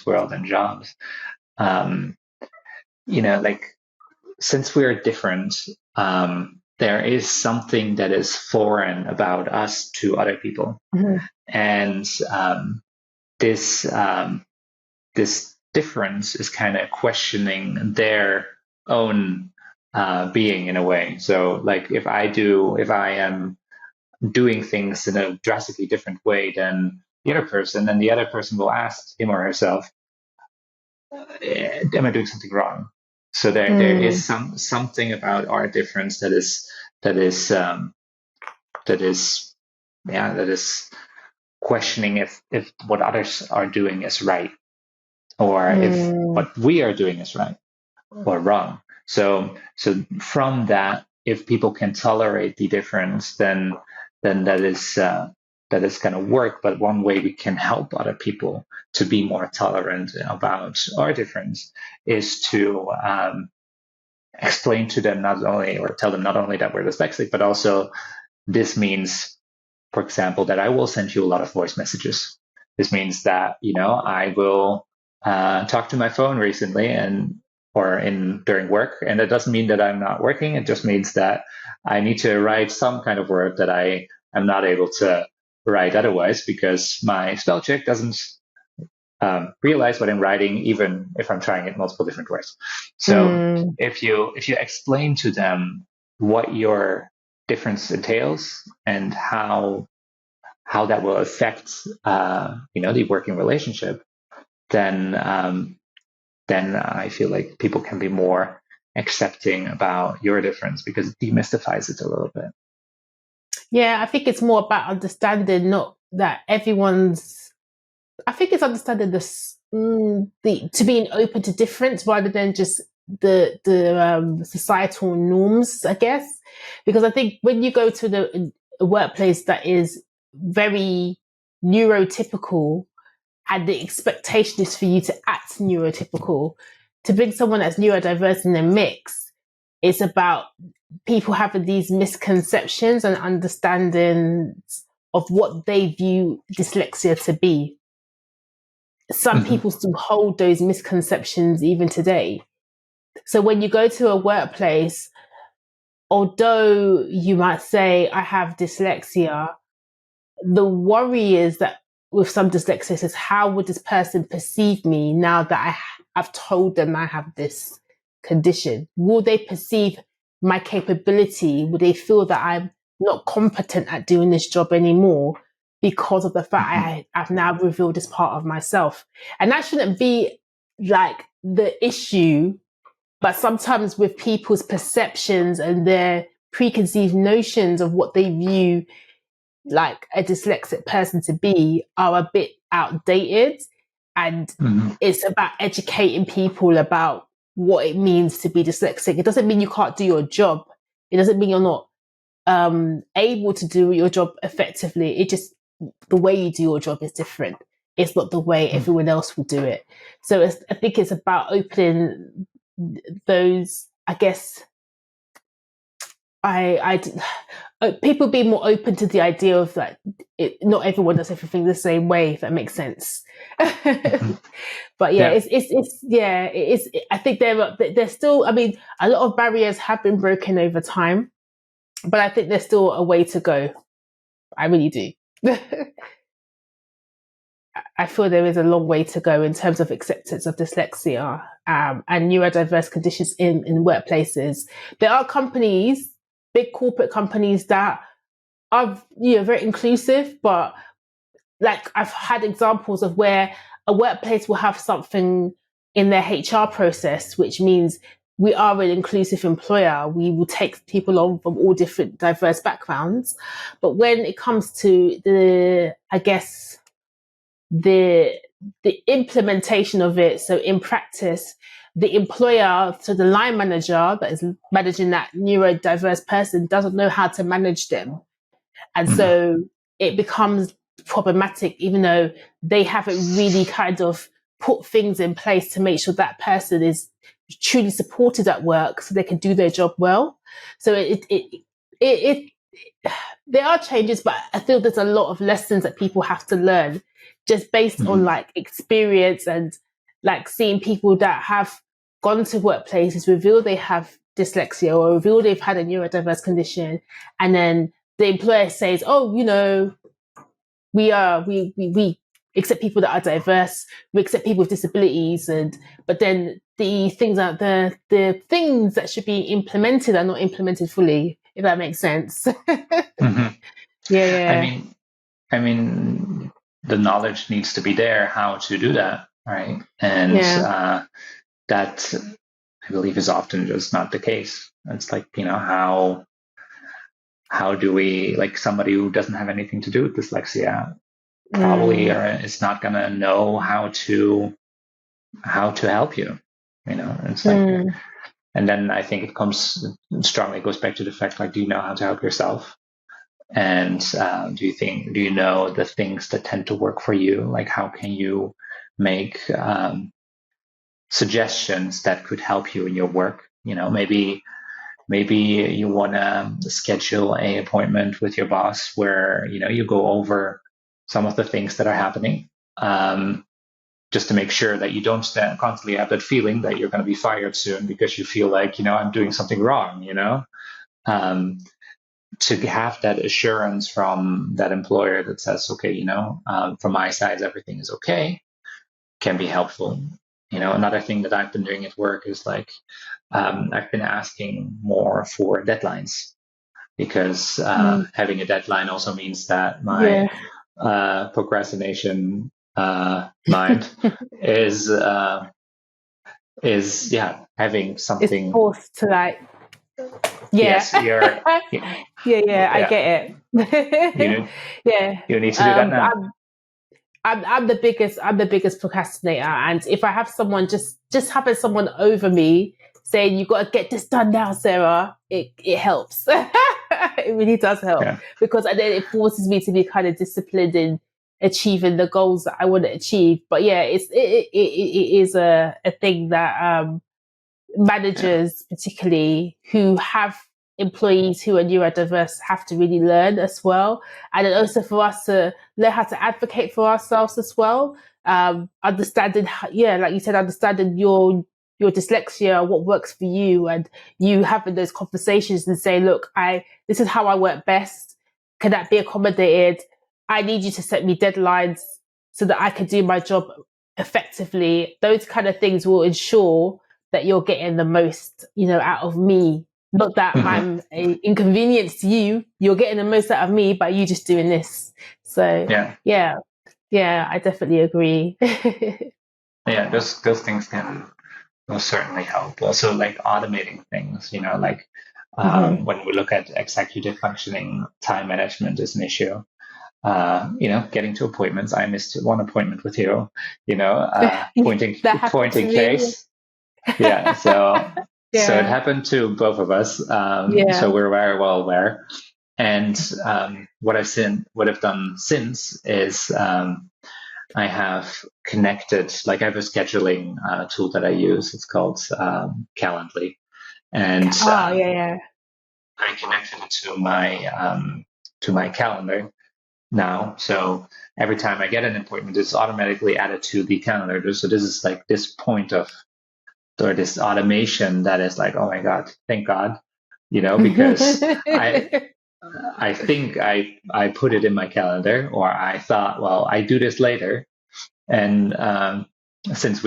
world and jobs, since we're different, there is something that is foreign about us to other people, and this difference is kind of questioning their own being in a way. So, if I am doing things in a drastically different way than the other person, then the other person will ask him or herself, am I doing something wrong? So there is something about our difference that is questioning if what others are doing is right, or if what we are doing is right or wrong. So from that, if people can tolerate the difference, then that is going to work. But one way we can help other people to be more tolerant about our difference is to explain to them tell them not only that we're dyslexic, but also this means, for example, that I will send you a lot of voice messages. This means that, I will talk to my phone recently during work, and that doesn't mean that I'm not working. It just means that I need to write some kind of word that I am not able to write otherwise, because my spell check doesn't realize what I'm writing, even if I'm trying it multiple different ways. So if you explain to them what your difference entails and how that will affect the working relationship, then I feel like people can be more accepting about your difference, because it demystifies it a little bit. Yeah, I think it's more about understanding, not that everyone's. I think it's understanding to being open to difference rather than just the societal norms, I guess. Because I think when you go to a workplace that is very neurotypical, and the expectation is for you to act neurotypical, to bring someone that's neurodiverse in the mix, it's about people having these misconceptions and understandings of what they view dyslexia to be. Some people still hold those misconceptions even today. So when you go to a workplace, although you might say, I have dyslexia, the worry is that with some dyslexics is, how would this person perceive me now that I've told them I have this condition? Will they perceive my capability? Will they feel that I'm not competent at doing this job anymore because of the fact I've now revealed this part of myself? And that shouldn't be like the issue, but sometimes with people's perceptions and their preconceived notions of what they view like a dyslexic person to be are a bit outdated. And it's about educating people about what it means to be dyslexic. It doesn't mean you can't do your job. It doesn't mean you're not able to do your job effectively. It just, the way you do your job is different. It's not the way everyone else will do it. So I think it's about opening those, I guess, people being more open to the idea of that not everyone does everything the same way, if that makes sense. But I think there's still, I mean, a lot of barriers have been broken over time, but I think there's still a way to go. I really do. I feel there is a long way to go in terms of acceptance of dyslexia and neurodiverse conditions in workplaces. There are companies, big corporate companies, that are very inclusive, but like I've had examples of where a workplace will have something in their HR process, which means we are an inclusive employer. We will take people on from all different diverse backgrounds. But when it comes to the implementation of it, so in practice, the employer, so the line manager that is managing that neurodiverse person, doesn't know how to manage them. And so it becomes problematic, even though they haven't really kind of put things in place to make sure that person is truly supported at work so they can do their job well. So there are changes, but I feel there's a lot of lessons that people have to learn just based on like experience and like seeing people that have gone to workplaces reveal they have dyslexia or reveal they've had a neurodiverse condition, and then the employer says, "Oh, we accept people that are diverse, we accept people with disabilities," but then the things that should be implemented are not implemented fully, if that makes sense. Yeah. I mean, the knowledge needs to be there how to do that, right? And that, I believe, is often just not the case. It's like, how do we, like, somebody who doesn't have anything to do with dyslexia probably is not going to know how to help you, it's like, and then I think it goes back to the fact, like, do you know how to help yourself? And do you know the things that tend to work for you? Like, how can you make suggestions that could help you in your work? Maybe you want to schedule an appointment with your boss where, you go over some of the things that are happening, just to make sure that you don't constantly have that feeling that you're going to be fired soon because you feel like, I'm doing something wrong, to have that assurance from that employer that says, okay, from my side, everything is okay, can be helpful. Another thing that I've been doing at work is like, I've been asking more for deadlines, because having a deadline also means that my procrastination mind is having something. It's forced to like. Yes, I get it. You need to do that now. I'm the biggest procrastinator, and if I have someone just having someone over me saying you've got to get this done now, Sarah, it helps. It really does help, because then it forces me to be kind of disciplined in achieving the goals that I want to achieve. But it is a thing that managers, particularly who have employees who are neurodiverse, have to really learn as well. And then also for us to learn how to advocate for ourselves as well. Understanding, like you said, understanding your dyslexia, what works for you, and you having those conversations and saying, look, this is how I work best. Can that be accommodated? I need you to set me deadlines so that I can do my job effectively. Those kind of things will ensure that you're getting the most, out of me. Not that I'm an inconvenience to you. You're getting the most out of me by you just doing this. So yeah, I definitely agree. Yeah, those things can most certainly help. Also, like automating things, like when we look at executive functioning, time management is an issue. Getting to appointments. I missed one appointment with you, pointing to me. case. Yeah. So it happened to both of us. So we're very well aware. And what I've done since is I have connected, like I have a scheduling tool that I use. It's called Calendly. And I connected it to my calendar now. So every time I get an appointment, it's automatically added to the calendar. So this is like this point of, or this automation that is like, oh my God, thank God, because I think I put it in my calendar, or I thought, well, I do this later. And since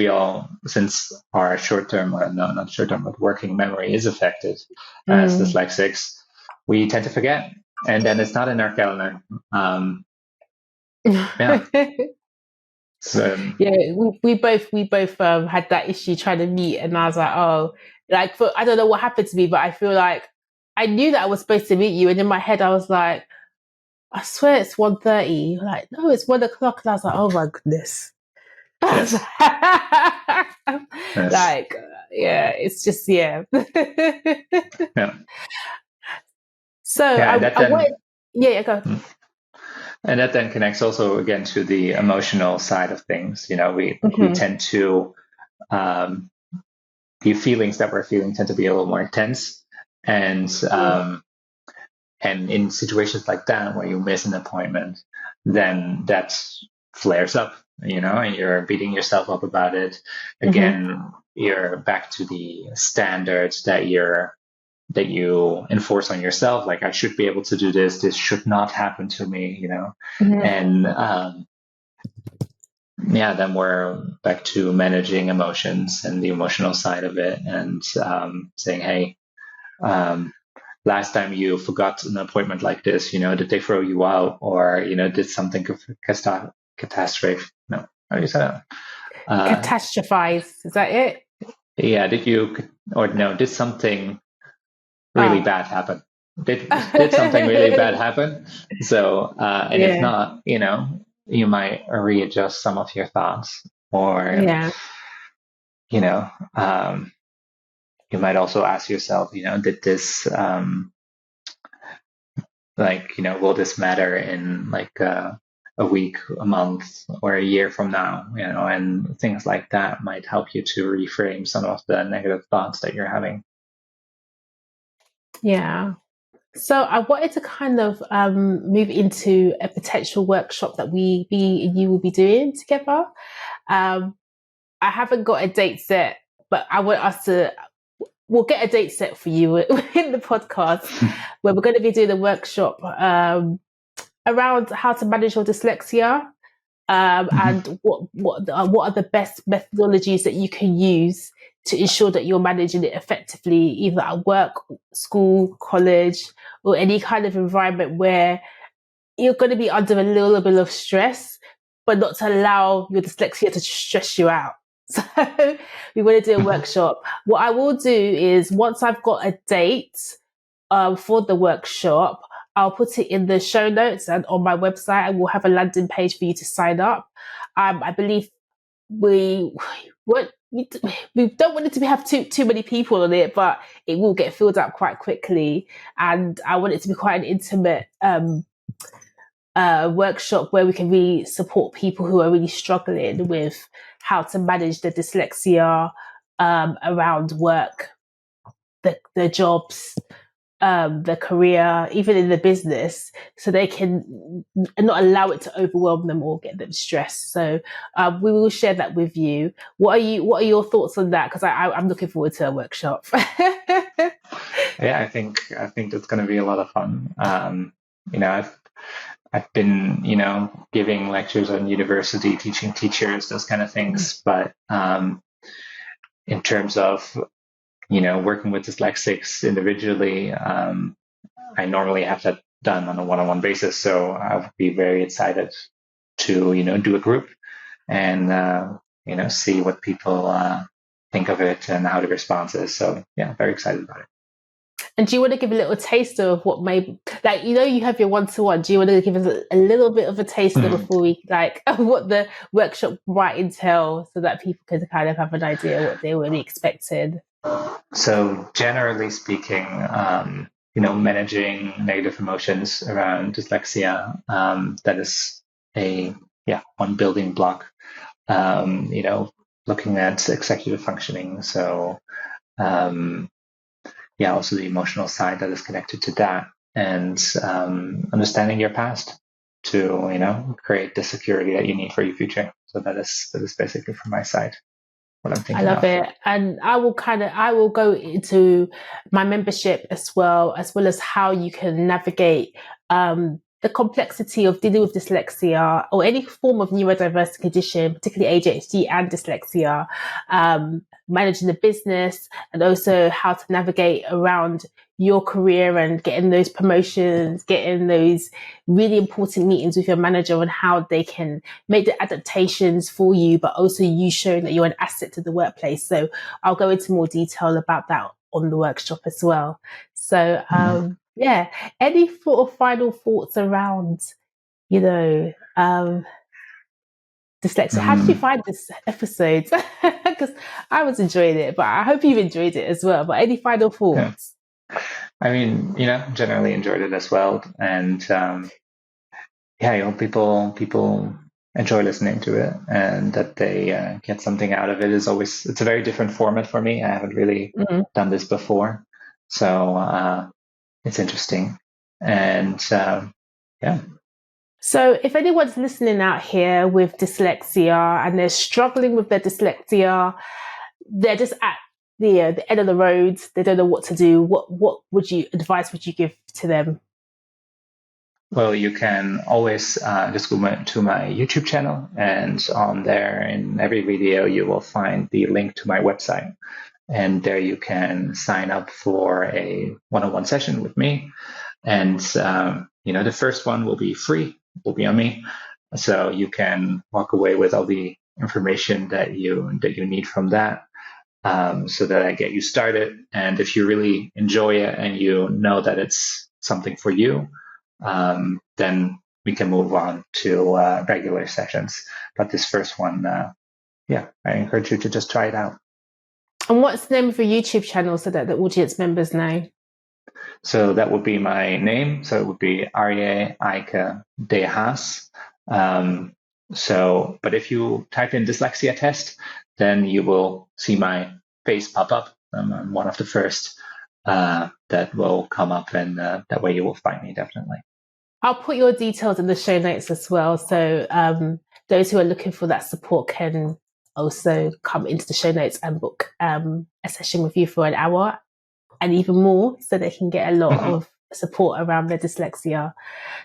our short-term, or no, not short-term, but working memory is affected as dyslexics, we tend to forget. And then it's not in our calendar. So we both had that issue trying to meet, and I was like, I don't know what happened to me, but I feel like I knew that I was supposed to meet you, and in my head I was like, I swear it's 1:30. Like, no, it's 1 o'clock, and I was like, oh my goodness. Yes. Like, it's just yeah. So go. And that then connects also again to the emotional side of things. We tend to the feelings that we're feeling tend to be a little more intense, and in situations like that where you miss an appointment, then that flares up, and you're beating yourself up about it. Again, you're back to the standards that you enforce on yourself. Like, I should be able to do this. This should not happen to me, and then we're back to managing emotions and the emotional side of it, and saying, hey, last time you forgot an appointment like this, did they throw you out, or did something catastrophic? No, how do you say that? Catastrophize, is that it? Yeah, did something really bad happen? Did something really bad happen? So, if not, you might readjust some of your thoughts, or you might also ask yourself, did this, will this matter in like a week, a month, or a year from now? And things like that might help you to reframe some of the negative thoughts that you're having. Yeah. So I wanted to kind of move into a potential workshop that you will be doing together. I haven't got a date set, but I want us to. We'll get a date set for you in the podcast where we're going to be doing a workshop around how to manage your dyslexia, and what are the best methodologies that you can use to ensure that you're managing it effectively, either at work, school, college, or any kind of environment where you're going to be under a little bit of stress, but not to allow your dyslexia to stress you out. So we want to do a workshop. What I will do is, once I've got a date for the workshop, I'll put it in the show notes and on my website, and we'll have a landing page for you to sign up. I believe we don't want it to have too many people on it, but it will get filled up quite quickly. And I want it to be quite an intimate workshop where we can really support people who are really struggling with how to manage the dyslexia around work, the jobs, the career, even in the business, so they can not allow it to overwhelm them or get them stressed. So we will share that with you. What are your thoughts on that? Because I'm looking forward to a workshop. Yeah, I think that's going to be a lot of fun. I've been, giving lectures on university, teaching teachers, those kind of things. But in terms of, working with dyslexics individually, I normally have that done on a one-on-one basis. So I would be very excited to, do a group and, see what people think of it and how the response is. So yeah, very excited about it. And do you want to give a little taster of what maybe, like, you have your one-to-one, do you want to give us a little bit of a taster before we, what the workshop might entail so that people can kind of have an idea what they will be expected? So generally speaking, managing negative emotions around dyslexia, that is one building block, looking at executive functioning. So, also the emotional side that is connected to that, and understanding your past to, create the security that you need for your future. So that is basically from my side what I'm thinking. I love it. And I will go into my membership as well as how you can navigate the complexity of dealing with dyslexia or any form of neurodiversity condition, particularly ADHD and dyslexia, managing the business, and also how to navigate around your career and getting those promotions, getting those really important meetings with your manager on how they can make the adaptations for you, but also you showing that you're an asset to the workplace. So I'll go into more detail about that on the workshop as well. So, any sort of final thoughts around, dyslexia? How did you find this episode? Because I was enjoying it, but I hope you've enjoyed it as well. But any final thoughts? Yeah. I mean, generally enjoyed it as well. And I hope people enjoy listening to it and that they get something out of it. It's a very different format for me. I haven't really done this before. So it's interesting. And So if anyone's listening out here with dyslexia and they're struggling with their dyslexia, they're just at the end of the road, they don't know what to do, what advice would you give to them? Well, you can always just go to my YouTube channel, and on there in every video you will find the link to my website, and there you can sign up for a one-on-one session with me. And the first one will be free, will be on me, so you can walk away with all the information that you need from that, so that I get you started. And if you really enjoy it and you know that it's something for you, then we can move on to regular sessions. But this first one, I encourage you to just try it out. And what's the name of your YouTube channel so that the audience members know? So that would be my name. So it would be Arije-Aike De Haas. But if you type in dyslexia test, then you will see my face pop up. I'm one of the first that will come up, and that way you will find me definitely. I'll put your details in the show notes as well. So those who are looking for that support can also come into the show notes and book a session with you for an hour and even more, so they can get a lot of support around their dyslexia.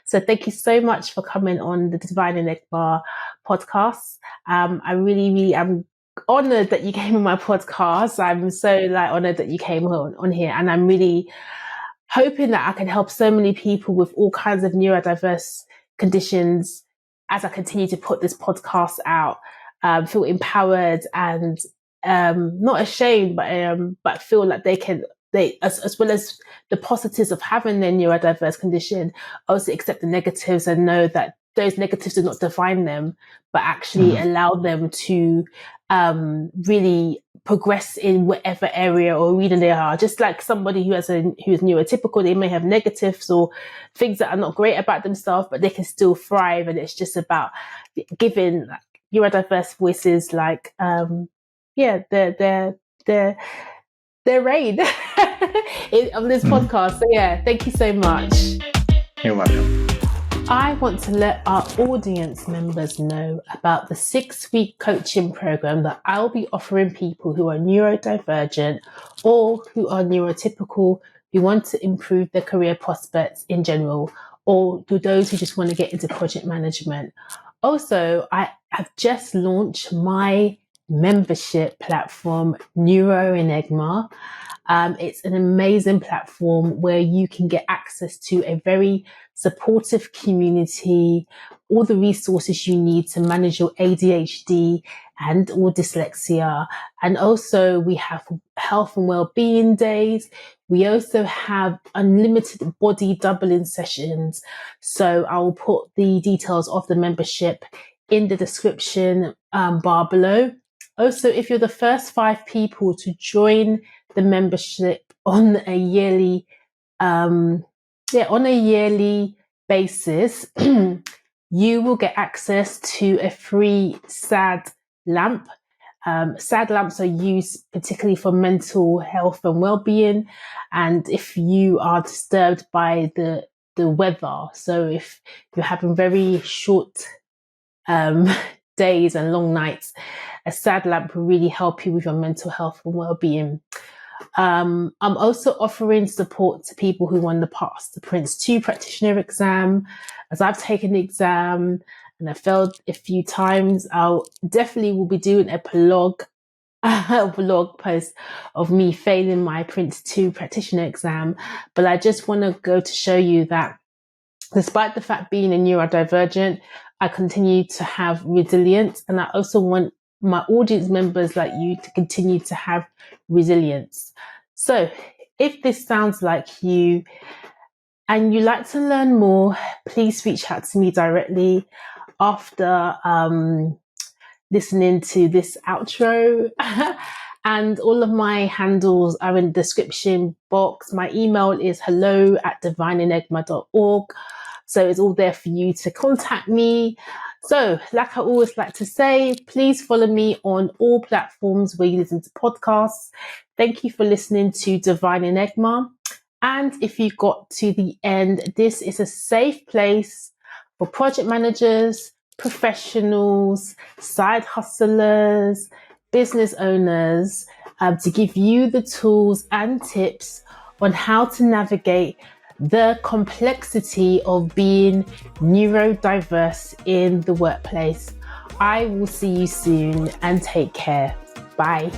So thank you so much for coming on the Divine Enigma podcast. I really, really am honored that you came on my podcast. I'm so honored that you came on here, and I'm really hoping that I can help so many people with all kinds of neurodiverse conditions as I continue to put this podcast out, feel empowered and not ashamed, but feel like they as well as the positives of having their neurodiverse condition, also accept the negatives and know that those negatives do not define them, but actually allow them to really progress in whatever area or arena they are. Just like somebody who is neurotypical, they may have negatives or things that are not great about themselves, but they can still thrive. And it's just about giving neurodiverse voices their reign on this podcast. So thank you so much. You're welcome. I want to let our audience members know about the 6-week coaching program that I'll be offering people who are neurodivergent or who are neurotypical, who want to improve their career prospects in general, or to those who just want to get into project management. Also, I have just launched my membership platform, Neuroenigma. It's an amazing platform where you can get access to a very supportive community, all the resources you need to manage your ADHD and or dyslexia. And also we have health and well-being days. We also have unlimited body doubling sessions. So I will put the details of the membership in the description bar below. Also, if you're the first 5 people to join the membership on a yearly basis, you will get access to a free SAD lamp. SAD lamps are used particularly for mental health and well-being, and if you are disturbed by the weather, so if you're having very short days and long nights, a SAD lamp will really help you with your mental health and well-being. I'm also offering support to people who want to pass the Prince 2 practitioner exam, as I've taken the exam and I failed a few times. I'll definitely will be doing a blog post of me failing my Prince 2 practitioner exam. But I just want to go to show you that despite the fact being a neurodivergent, I continue to have resilience, and I also want my audience members like you to continue to have resilience. So if this sounds like you and you like to learn more, please reach out to me directly after listening to this outro. And all of my handles are in the description box. My email is hello@divineenigma.org. So it's all there for you to contact me. So, like I always like to say, please follow me on all platforms where you listen to podcasts. Thank you for listening to Divine Enigma. And if you got to the end, this is a safe place for project managers, professionals, side hustlers, business owners, to give you the tools and tips on how to navigate the complexity of being neurodiverse in the workplace. I will see you soon and take care. Bye.